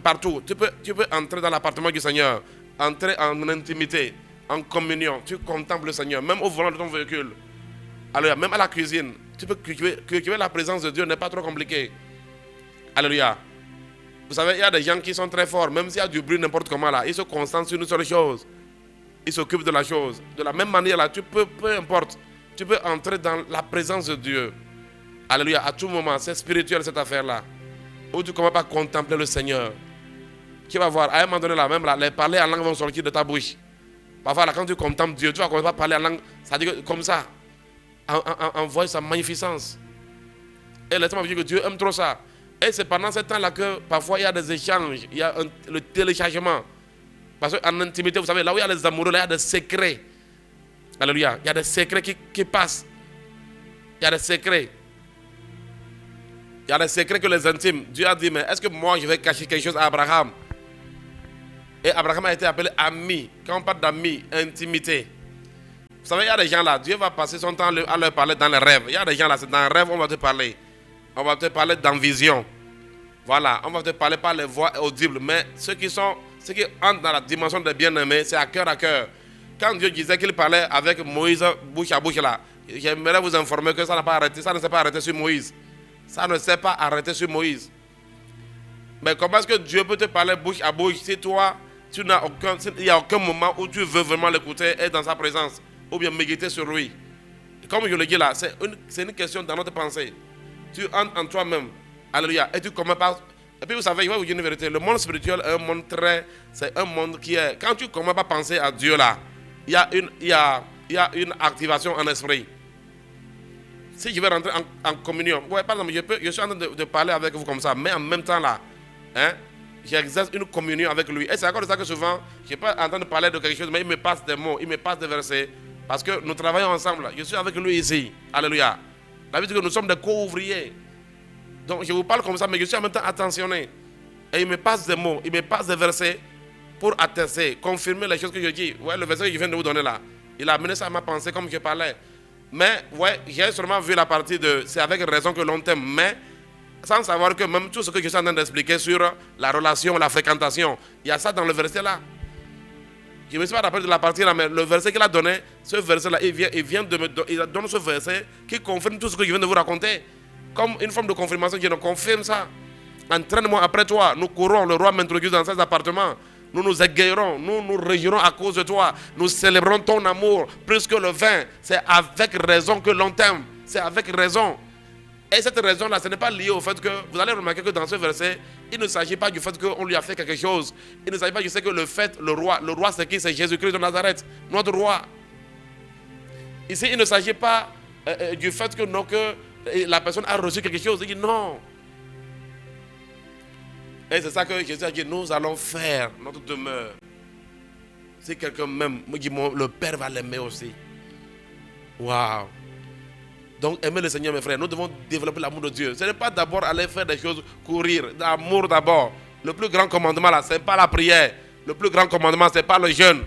partout, tu peux entrer dans l'appartement du Seigneur, entrer en intimité, en communion. Tu contemples le Seigneur, même au volant de ton véhicule. Alléluia. Même à la cuisine, tu peux cultiver la présence de Dieu, n'est pas trop compliqué. Alléluia. Vous savez, il y a des gens qui sont très forts, même s'il y a du bruit n'importe comment là, ils se concentrent sur une seule chose. Ils s'occupent de la chose. De la même manière là, peu importe, tu peux entrer dans la présence de Dieu. Alléluia. À tout moment, c'est spirituel cette affaire là. Où tu commences à contempler le Seigneur. Tu vas voir, à un moment donné là, même là, les parler en langue vont sortir de ta bouche. Parfois là, quand tu contemples Dieu, tu vas commencer à parler en langue, ça dit comme ça, en voyant sa magnificence. Et laisse-moi vous dire que Dieu aime trop ça. Et c'est pendant ce temps là que parfois il y a des échanges, il y a le téléchargement. Parce qu'en intimité, vous savez, là où il y a les amoureux, là il y a des secrets. Alléluia. Il y a des secrets qui passent. Il y a des secrets. Il y a des secrets que les intimes. Dieu a dit, mais est-ce que moi je vais cacher quelque chose à Abraham? Et Abraham a été appelé ami. Quand on parle d'ami, intimité. Vous savez, il y a des gens là, Dieu va passer son temps à leur parler dans les rêves. Il y a des gens là, c'est dans les rêves on va te parler. On va te parler dans vision. Voilà, on va te parler par les voix audibles. Mais ceux qui entrent dans la dimension des bien-aimés, c'est à cœur à cœur. Quand Dieu disait qu'il parlait avec Moïse bouche à bouche là, j'aimerais vous informer que ça n'a pas arrêté, ça ne s'est pas arrêté sur Moïse. Ça ne s'est pas arrêté sur Moïse. Mais comment est-ce que Dieu peut te parler bouche à bouche si toi, il n'y a aucun moment où tu veux vraiment l'écouter et dans sa présence, ou bien méditer sur lui. Et comme je le dis là, c'est une question dans notre pensée. Tu entres en toi-même, alléluia, et tu commences par... Et puis vous savez, je vais vous dire une vérité, le monde spirituel est un monde c'est un monde qui est... Quand tu commences à penser à Dieu là, il y a une activation en esprit. Si je vais rentrer en communion, ouais, par exemple, je suis en train de parler avec vous comme ça, mais en même temps là, hein, j'exerce une communion avec lui. Et c'est encore de ça que souvent, je ne suis pas en train de parler de quelque chose, mais il me passe des mots, il me passe des versets, parce que nous travaillons ensemble. Je suis avec lui ici. Alléluia. La Bible dit que nous sommes des co-ouvriers. Donc je vous parle comme ça, mais je suis en même temps attentionné. Et il me passe des mots, il me passe des versets pour attester, confirmer les choses que je dis. Ouais, le verset que je viens de vous donner là, il a amené ça à ma pensée comme je parlais. Mais ouais, j'ai seulement vu la partie de c'est avec raison que l'on t'aime, mais sans savoir que même tout ce que je suis en train d'expliquer sur la relation, la fréquentation, il y a ça dans le verset là. Je ne me suis pas rappelé de la partie là, mais le verset qu'il a donné, ce verset là, il donne ce verset qui confirme tout ce que je viens de vous raconter. Comme une forme de confirmation, Dieu nous confirme ça. Entraîne-moi après toi, nous courons, le roi m'introduit dans ses appartements. Nous nous égayerons, nous nous réjouirons à cause de toi. Nous célébrons ton amour plus que le vin. C'est avec raison que l'on t'aime. C'est avec raison. Et cette raison-là, ce n'est pas lié au fait que, vous allez remarquer que dans ce verset, il ne s'agit pas du fait qu'on lui a fait quelque chose. Il ne s'agit pas du fait que le roi c'est qui? C'est Jésus-Christ de Nazareth, notre roi. Ici, il ne s'agit pas du fait que la personne a reçu quelque chose. Il dit non. Et c'est ça que Jésus a dit, nous allons faire notre demeure. Si quelqu'un m'aime, le Père va l'aimer aussi. Waouh. Donc aimer le Seigneur, mes frères, nous devons développer l'amour de Dieu. Ce n'est pas d'abord aller faire des choses, courir. L'amour d'abord. Le plus grand commandement là, ce n'est pas la prière. Le plus grand commandement, ce n'est pas le jeûne.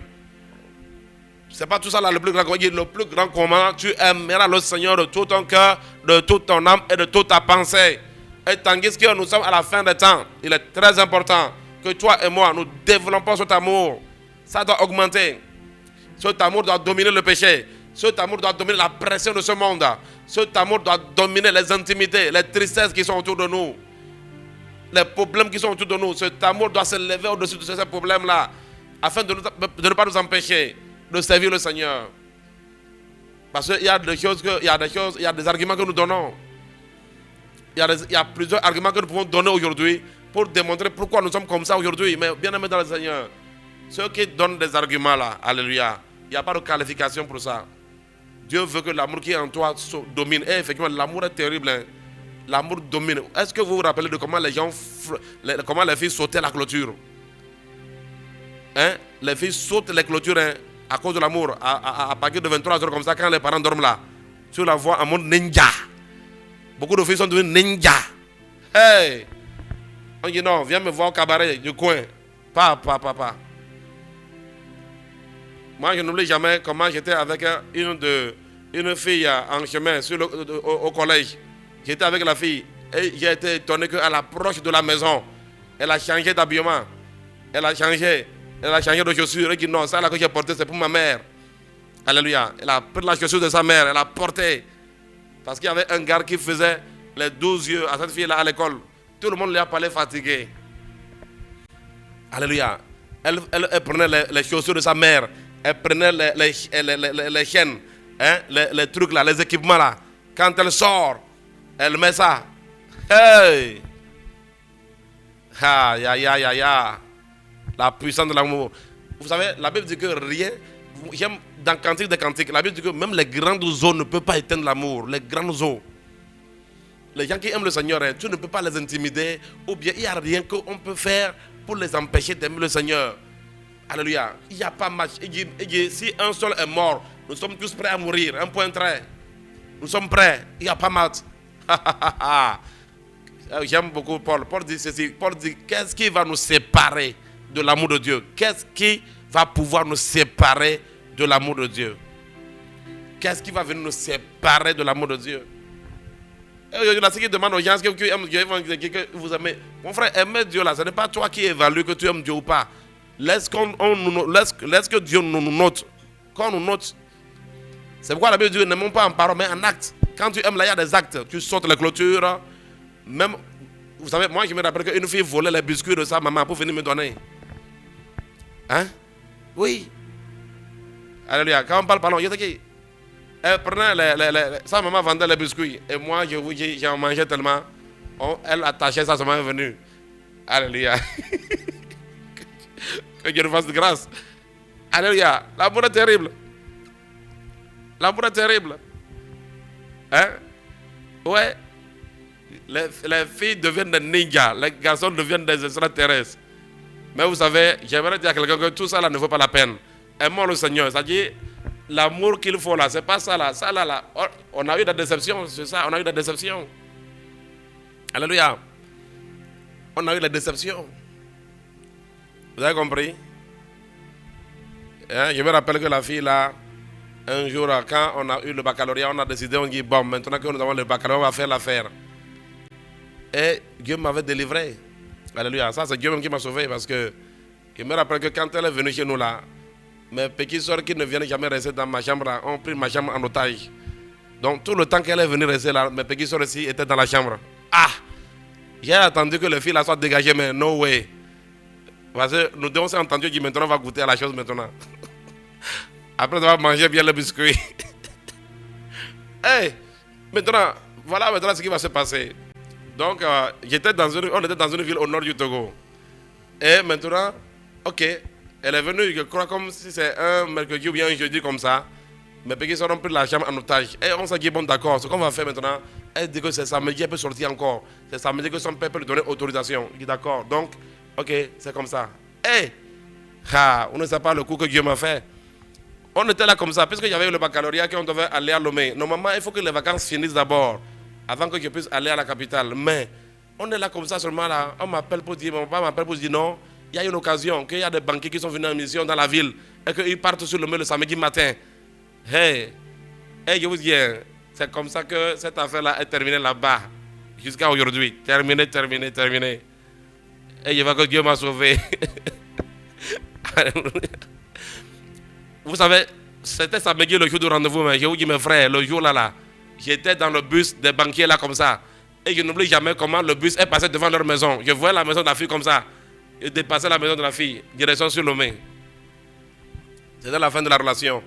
Ce n'est pas tout ça là, le plus grand commandement. Le plus grand commandement, tu aimeras le Seigneur de tout ton cœur, de toute ton âme et de toute ta pensée. Et tandis que nous sommes à la fin des temps, il est très important que toi et moi, nous développons cet amour. Ça doit augmenter. Cet amour doit dominer le péché. Cet amour doit dominer la pression de ce monde. Cet amour doit dominer les intimités, les tristesses qui sont autour de nous. Les problèmes qui sont autour de nous. Cet amour doit se lever au-dessus de ces problèmes-là, afin de ne pas nous empêcher de servir le Seigneur. Parce qu'il y a des arguments que nous donnons. Il y a plusieurs arguments que nous pouvons donner aujourd'hui pour démontrer pourquoi nous sommes comme ça aujourd'hui. Mais bien aimés dans le Seigneur, ceux qui donnent des arguments là, alléluia, il n'y a pas de qualification pour ça. Dieu veut que l'amour qui est en toi domine. Et effectivement, l'amour est terrible. Hein. L'amour domine. Est-ce que vous vous rappelez de comment les filles sautaient la clôture? Hein, les filles sautent les clôtures hein, à cause de l'amour. À partir de 23h comme ça, quand les parents dorment là, tu la vois en mode ninja. Beaucoup de filles sont devenues ninja. Hey! On dit non, viens me voir au cabaret du coin. Pas. Moi, je n'oublie jamais comment j'étais avec une fille en chemin au collège. J'étais avec la fille et j'ai été étonné qu'à l'approche de la maison, elle a changé d'habillement. Elle a changé de chaussures. Elle dit non, ça là que j'ai porté, c'est pour ma mère. Alléluia. Elle a pris la chaussure de sa mère, elle a porté. Parce qu'il y avait un gars qui faisait les 12 yeux à cette fille-là à l'école. Tout le monde lui a parlé fatigué. Alléluia. Elle prenait les chaussures de sa mère. Elle prenait les chaînes, hein, les trucs là, les équipements là. Quand elle sort, elle met ça. Hey! La puissance de l'amour. Vous savez, la Bible dit que rien. J'aime dans Cantique des Cantiques, la Bible dit que même les grandes eaux ne peuvent pas éteindre l'amour. Les grandes eaux. Les gens qui aiment le Seigneur, hein, tu ne peux pas les intimider. Ou bien il n'y a rien qu'on peut faire pour les empêcher d'aimer le Seigneur. Alléluia. Il n'y a pas match. Il dit, si un seul est mort, nous sommes tous prêts à mourir. Un point trait. Nous sommes prêts. Il n'y a pas match. J'aime beaucoup Paul. Paul dit ceci. Paul dit, qu'est-ce qui va nous séparer de l'amour de Dieu? Qu'est-ce qui va pouvoir nous séparer de l'amour de Dieu? Qu'est-ce qui va venir nous séparer de l'amour de Dieu? Ce qui demande aux gens que que vous aimez. Mon frère, aimer Dieu là, ce n'est pas toi qui évalue que tu aimes Dieu ou pas. Laisse que Dieu nous note. Quand on nous note, c'est pourquoi la Bible dit n'aimons pas en parole, mais en acte. Quand tu aimes là, il y a des actes. Tu sautes les clôtures. Même, vous savez, moi je me rappelle qu'une fille volait les biscuits de sa maman pour venir me donner. Hein? Oui. Alléluia. Quand on parle, pardon, il y a qui? Elle prenait sa maman vendait les biscuits. Et moi, j'en mangeais tellement. Elle attachait ça, ça m'est venu. Alléluia. Que Dieu nous fasse de grâce. Alléluia. L'amour est terrible. L'amour est terrible. Hein? Ouais. Les filles deviennent des ninjas. Les garçons deviennent des extraterrestres. Mais vous savez, j'aimerais dire à quelqu'un que tout ça là ne vaut pas la peine. Aimons le Seigneur. C'est-à-dire, l'amour qu'il faut là, c'est pas ça là. Ça là. On a eu des déceptions, c'est ça. On a eu des déceptions. Alléluia. On a eu des déceptions. Vous avez compris? Hein? Je me rappelle que la fille là, un jour, quand on a eu le baccalauréat, on a décidé, on dit, bon, maintenant que nous avons le baccalauréat, on va faire l'affaire. Et Dieu m'avait délivré. Alléluia. Ça, c'est Dieu même qui m'a sauvé parce que je me rappelle que quand elle est venue chez nous là, mes petites soeurs qui ne viennent jamais rester dans ma chambre là, ont pris ma chambre en otage. Donc tout le temps qu'elle est venue rester là, mes petites soeurs aussi étaient dans la chambre. Ah! J'ai attendu que les filles là soient dégagées, mais no way. Parce que nous devons s'entendre, dit maintenant on va goûter à la chose maintenant. Après avoir mangé bien le biscuit. Hey! Maintenant, voilà maintenant ce qui va se passer. Donc, on était dans une ville au nord du Togo. Et maintenant, ok, elle est venue, je crois, comme si c'est un mercredi ou bien un jeudi comme ça. Mes petits soeurs ont pris la chambre en otage. Et on s'est dit, bon, d'accord, ce qu'on va faire maintenant, elle dit que c'est samedi, elle peut sortir encore. C'est samedi que son père peut lui donner autorisation. Je dis, d'accord, donc, ok, c'est comme ça. Hey! On ne sait pas le coup que Dieu m'a fait. On était là comme ça, puisqu'il y avait eu le baccalauréat qu'on devait aller à Lomé. Normalement, il faut que les vacances finissent d'abord, avant que je puisse aller à la capitale. Mais on est là comme ça seulement là. On m'appelle pour dire, mon papa m'appelle pour dire non. Il y a une occasion qu'il y a des banquiers qui sont venus en mission dans la ville et qu'ils partent sur le samedi matin. Hey, je vous dis, c'est comme ça que cette affaire-là est terminée là-bas. Jusqu'à aujourd'hui. Terminé. Et je vois que Dieu m'a sauvé. Vous savez, c'était samedi le jour du rendez-vous, mais je vous dis mes frères, le jour là, j'étais dans le bus des banquiers là comme ça. Et je n'oublie jamais comment le bus est passé devant leur maison. Je voyais la maison de la fille comme ça. Je dépassais la maison de la fille, direction sur Lomé. C'était la fin de la relation.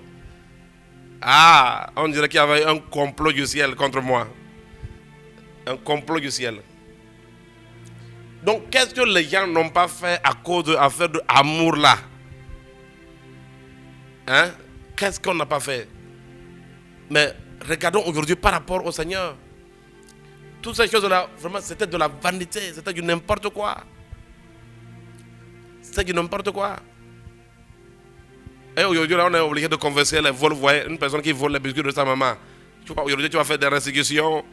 Ah, on dirait qu'il y avait un complot du ciel contre moi. Un complot du ciel. Donc, qu'est-ce que les gens n'ont pas fait à cause de l'affaire d'amour là? Hein? Qu'est-ce qu'on n'a pas fait? Mais regardons aujourd'hui par rapport au Seigneur. Toutes ces choses-là, vraiment, c'était de la vanité, c'était du n'importe quoi. C'était du n'importe quoi. Et aujourd'hui, là, on est obligé de converser les vols. Vous voyez, une personne qui vole les biscuits de sa maman. Aujourd'hui, tu vas faire des restitutions.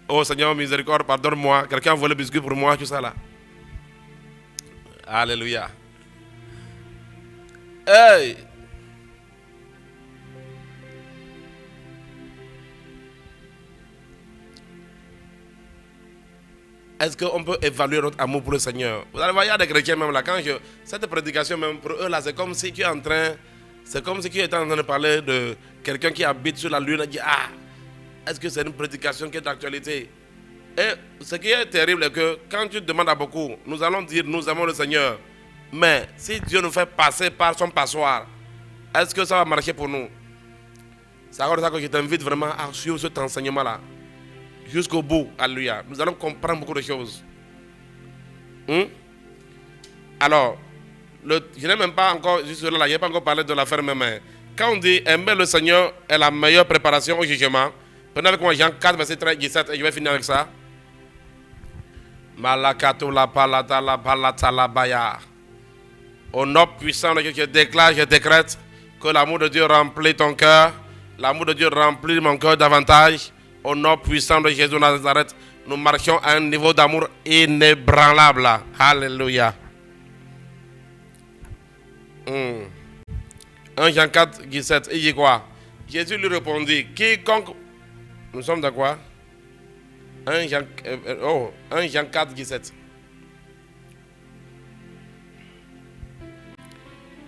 Oh Seigneur, miséricorde, pardonne-moi. Quelqu'un a volé les biscuits pour moi, tout ça là. Alléluia. Hey! Est-ce qu'on peut évaluer notre amour pour le Seigneur? Vous allez voir, il y a des chrétiens même là. Cette prédication, même pour eux là, c'est comme si tu es en train. C'est comme si tu étais en train de parler de quelqu'un qui habite sur la lune et dit ah, est-ce que c'est une prédication qui est d'actualité? Et ce qui est terrible est que quand tu demandes à beaucoup, nous allons dire nous aimons le Seigneur. Mais si Dieu nous fait passer par son passoire, est-ce que ça va marcher pour nous? C'est alors ça que je t'invite vraiment à suivre cet enseignement-là. Jusqu'au bout, alléluia. Nous allons comprendre beaucoup de choses. Alors, je n'ai même pas encore, juste là, je n'ai pas encore parlé de l'affaire même. Quand on dit aimer le Seigneur est la meilleure préparation au jugement, prenez avec moi Jean 4, verset 13, 17, et je vais finir avec ça. Malakato la palata la palata la baya. Au nom puissant de Dieu, je déclare, je décrète que l'amour de Dieu remplit ton cœur, l'amour de Dieu remplit mon cœur davantage. Au nom puissant de Jésus de Nazareth, nous marchons à un niveau d'amour inébranlable. Alléluia. 1 Jean 4, 17, il dit quoi? Jésus lui répondit, quiconque... Nous sommes de quoi? 1 Jean 4, 17.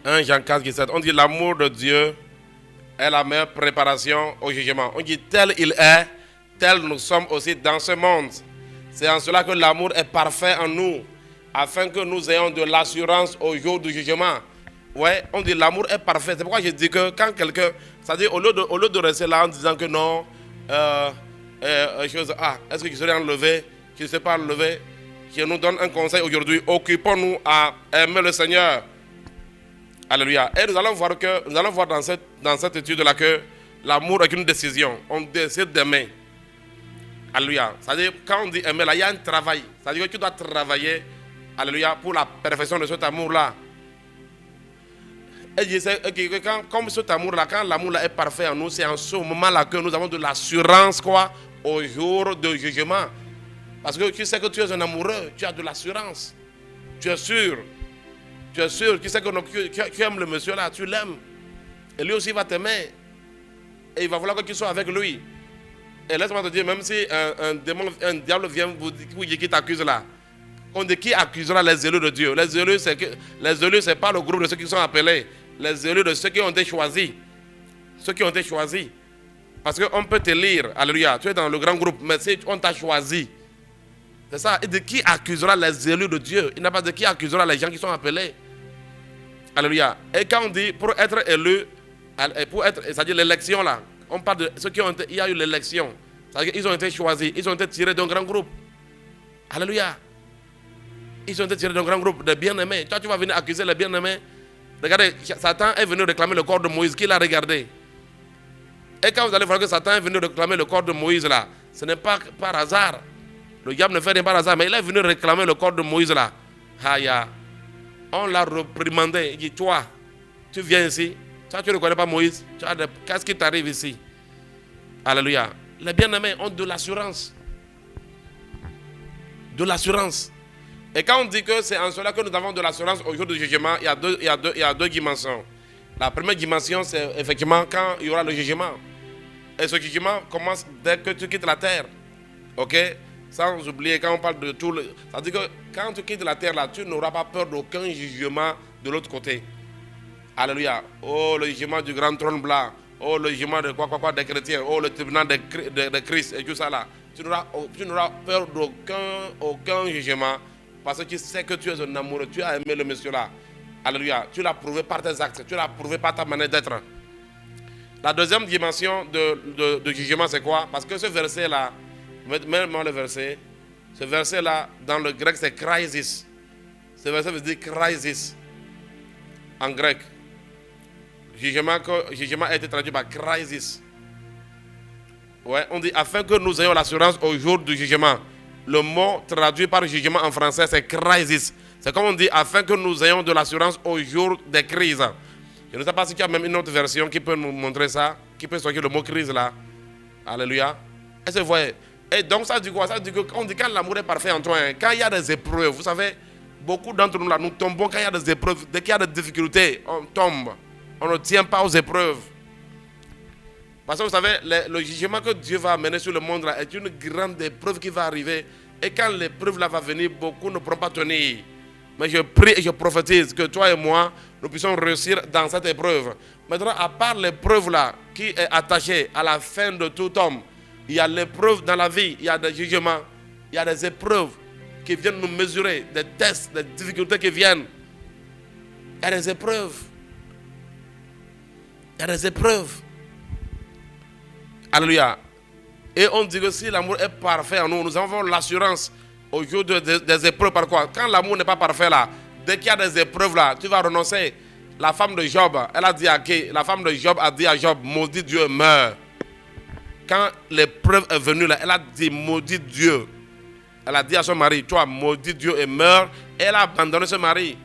1 Jean 4, 17. On dit l'amour de Dieu est la meilleure préparation au jugement. On dit tel il est, tel nous sommes aussi dans ce monde. C'est en cela que l'amour est parfait en nous, afin que nous ayons de l'assurance au jour du jugement. Ouais, on dit l'amour est parfait. C'est pourquoi je dis que quand quelqu'un, c'est-à-dire au lieu de rester là en disant que non, est-ce que je serai enlevé, je ne sais pas enlevé, je nous donne un conseil aujourd'hui. Occupons-nous à aimer le Seigneur. Alléluia. Et nous allons voir dans cette étude-là que l'amour est une décision. On décide d'aimer. Alléluia. C'est-à-dire, quand on dit aimer, là, il y a un travail. C'est-à-dire que tu dois travailler, alléluia, pour la perfection de cet amour-là. Et je sais que comme cet amour-là, quand l'amour-là est parfait en nous, c'est en ce moment-là que nous avons de l'assurance, quoi, au jour de jugement. Parce que tu sais que tu es un amoureux, tu as de l'assurance. Tu es sûr. Tu es sûr, tu sais que tu aimes le monsieur là, tu l'aimes. Et lui aussi va t'aimer. Et il va vouloir que tu sois avec lui. Et laisse-moi te dire, même si un diable vient vous dire qui t'accuse là, on dit qui accusera les élus de Dieu? Les élus, c'est pas le groupe de ceux qui sont appelés. Les élus de ceux qui ont été choisis. Ceux qui ont été choisis. Parce qu'on peut te lire, alléluia, tu es dans le grand groupe, mais si on t'a choisi. C'est ça. Et de qui accusera les élus de Dieu? Il n'y a pas de qui accusera les gens qui sont appelés. Alléluia. Et quand on dit pour être élu, c'est-à-dire l'élection là, on parle de ceux qui ont été, il y a eu l'élection. C'est-à-dire qu'ils ont été choisis, ils ont été tirés d'un grand groupe. Alléluia. Ils ont été tirés d'un grand groupe de bien-aimés. Toi, tu vas venir accuser les bien-aimés. Regardez, Satan est venu réclamer le corps de Moïse. Qui l'a regardé? Et quand vous allez voir que Satan est venu réclamer le corps de Moïse là, ce n'est pas par hasard. Le diable ne fait rien par hasard, mais il est venu réclamer le corps de Moïse là. Haya. On l'a reprimandé. Il dit, toi, tu viens ici. Toi, tu ne connais pas Moïse. Qu'est-ce qui t'arrive ici? Alléluia. Les bien-aimés ont de l'assurance. De l'assurance. Et quand on dit que c'est en cela que nous avons de l'assurance au jour du jugement, il y a deux dimensions. La première dimension, c'est effectivement quand il y aura le jugement. Et ce jugement commence dès que tu quittes la terre. Ok? Sans oublier, quand on parle de tout le... Ça veut dire que quand tu quittes la terre, là, tu n'auras pas peur d'aucun jugement de l'autre côté. Alléluia. Oh, le jugement du grand trône blanc. Oh, le jugement de quoi des chrétiens. Oh, le tribunal de Christ et tout ça là. Tu n'auras peur d'aucun jugement. Parce que tu sais que tu es un amoureux. Tu as aimé le monsieur là. Alléluia. Tu l'as prouvé par tes actes. Tu l'as prouvé par ta manière d'être. La deuxième dimension de jugement, c'est quoi? Parce que ce verset là, mets-moi le verset. Ce verset là, dans le grec, c'est crisis. Ce verset veut dire crisis. En grec. Jugement a été traduit par crisis. Ouais, on dit afin que nous ayons l'assurance au jour du jugement. Le mot traduit par jugement en français, c'est crisis. C'est comme on dit afin que nous ayons de l'assurance au jour des crises. Je ne sais pas si tu as même une autre version qui peut nous montrer ça, qui peut sortir le mot crise là. Alléluia. Est-ce que vous voyez? Et donc ça dit quoi? Ça dit que on dit quand l'amour est parfait en toi, hein, quand il y a des épreuves, vous savez, beaucoup d'entre nous là, nous tombons quand il y a des épreuves. Dès qu'il y a des difficultés, on tombe. On ne tient pas aux épreuves. Parce que vous savez, le jugement que Dieu va amener sur le monde là est une grande épreuve qui va arriver. Et quand l'épreuve là va venir, beaucoup ne pourront pas tenir. Mais je prie et je prophétise que toi et moi, nous puissions réussir dans cette épreuve. Maintenant, à part l'épreuve là, qui est attachée à la fin de tout homme, il y a l'épreuve dans la vie, il y a des jugements, il y a des épreuves qui viennent nous mesurer, des tests, des difficultés qui viennent. Il y a des épreuves. Il y a des épreuves. Alléluia. Et on dit que si l'amour est parfait en nous, nous avons l'assurance au jour des épreuves. Par quoi? Quand l'amour n'est pas parfait là, dès qu'il y a des épreuves là, tu vas renoncer. La femme de Job, elle a dit à qui? La femme de Job a dit à Job, maudit Dieu, meurt. Quand l'épreuve est venue là, elle a dit, maudit Dieu. Elle a dit à son mari, toi, maudit Dieu et meurt. Et elle a abandonné son mari.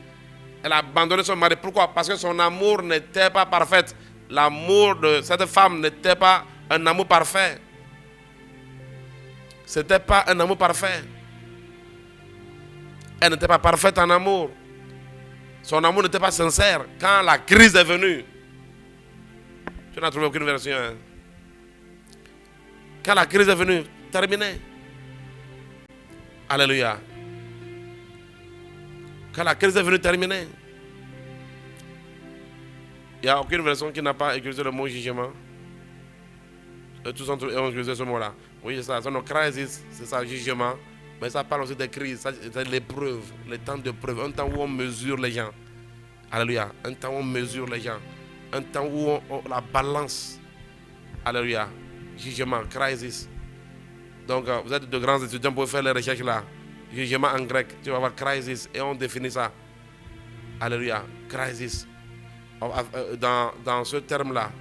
Elle a abandonné son mari. Pourquoi? Parce que son amour n'était pas parfait. L'amour de cette femme n'était pas un amour parfait. Ce n'était pas un amour parfait. Elle n'était pas parfaite en amour. Son amour n'était pas sincère. Quand la crise est venue, tu n'as trouvé aucune version. Hein? Quand la crise est venue, terminé. Alléluia. Quand la crise est venue, terminé. Il n'y a aucune version qui n'a pas utilisé le mot jugement. Tous ont utilisé ce mot-là. Oui, c'est ça. C'est nos crises, c'est ça, jugement. Mais ça parle aussi des crises, c'est l'épreuve, le temps de preuve, un temps où on mesure les gens. Alléluia. Un temps où on mesure les gens. Un temps où la balance. Alléluia. Jugement, crisis. Donc, vous êtes de grands étudiants, vous pouvez faire les recherches là. Jugement en grec, tu vas voir crisis et on définit ça. Alléluia. Crisis. Dans ce terme-là,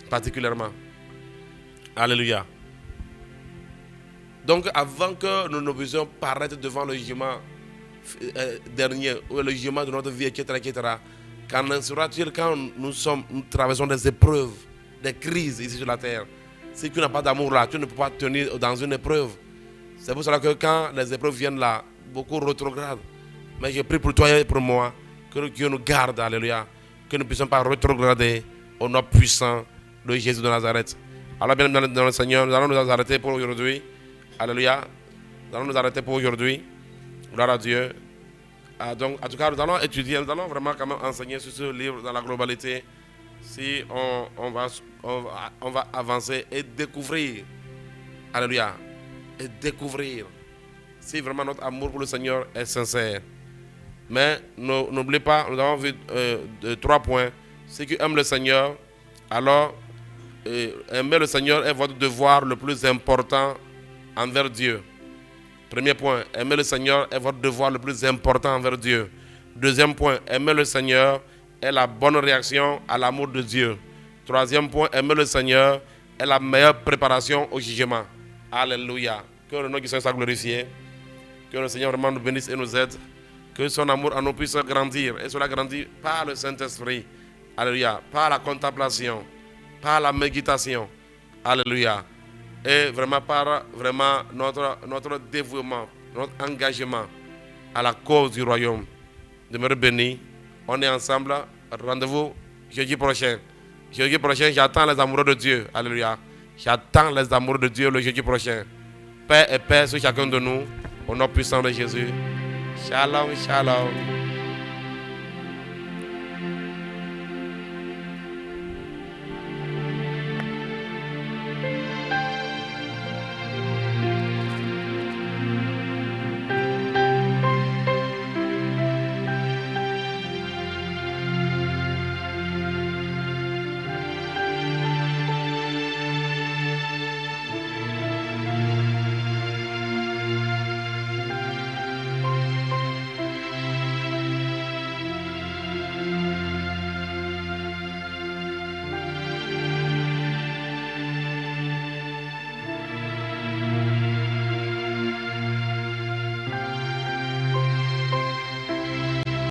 particulièrement. Alléluia. Donc, avant que nous ne puissions paraître devant le jugement dernier, ou le jugement de notre vie, etc., qu'en sera-t-il quand nous traversons des épreuves, des crises ici sur la terre? Si tu n'as pas d'amour là, tu ne peux pas tenir dans une épreuve. C'est pour cela que quand les épreuves viennent là, beaucoup rétrogradent. Mais je prie pour toi et pour moi, que Dieu nous garde, alléluia, que nous ne puissions pas rétrograder au nom puissant de Jésus de Nazareth. Alors bien dans le Seigneur, nous allons nous arrêter pour aujourd'hui. Alléluia. Nous allons nous arrêter pour aujourd'hui. Gloire à Dieu. Donc, en tout cas, nous allons étudier, nous allons vraiment quand même enseigner sur ce livre dans la globalité. Si on va avancer et découvrir. Alléluia. Et découvrir si vraiment notre amour pour le Seigneur est sincère. Mais n'oubliez pas, nous avons vu 3 points. Ceux qui aiment le Seigneur, alors aimer le Seigneur est votre devoir le plus important envers Dieu. Premier point, aimer le Seigneur est votre devoir le plus important envers Dieu. Deuxième point, aimer le Seigneur est la bonne réaction à l'amour de Dieu. Troisième point, aimer le Seigneur est la meilleure préparation au jugement. Alléluia. Que le nom du Seigneur soit glorifié. Que le Seigneur vraiment nous bénisse et nous aide. Que son amour en nous puisse grandir. Et cela grandit par le Saint-Esprit. Alléluia. Par la contemplation. Par la méditation. Alléluia. Et vraiment par notre dévouement, notre engagement à la cause du royaume. Demeurez bénis. On est ensemble. Rendez-vous jeudi prochain. Jeudi prochain, j'attends les amoureux de Dieu. Alléluia. J'attends les amoureux de Dieu le jeudi prochain. Paix et paix sur chacun de nous. Au nom puissant de Jésus. Shalom, shalom.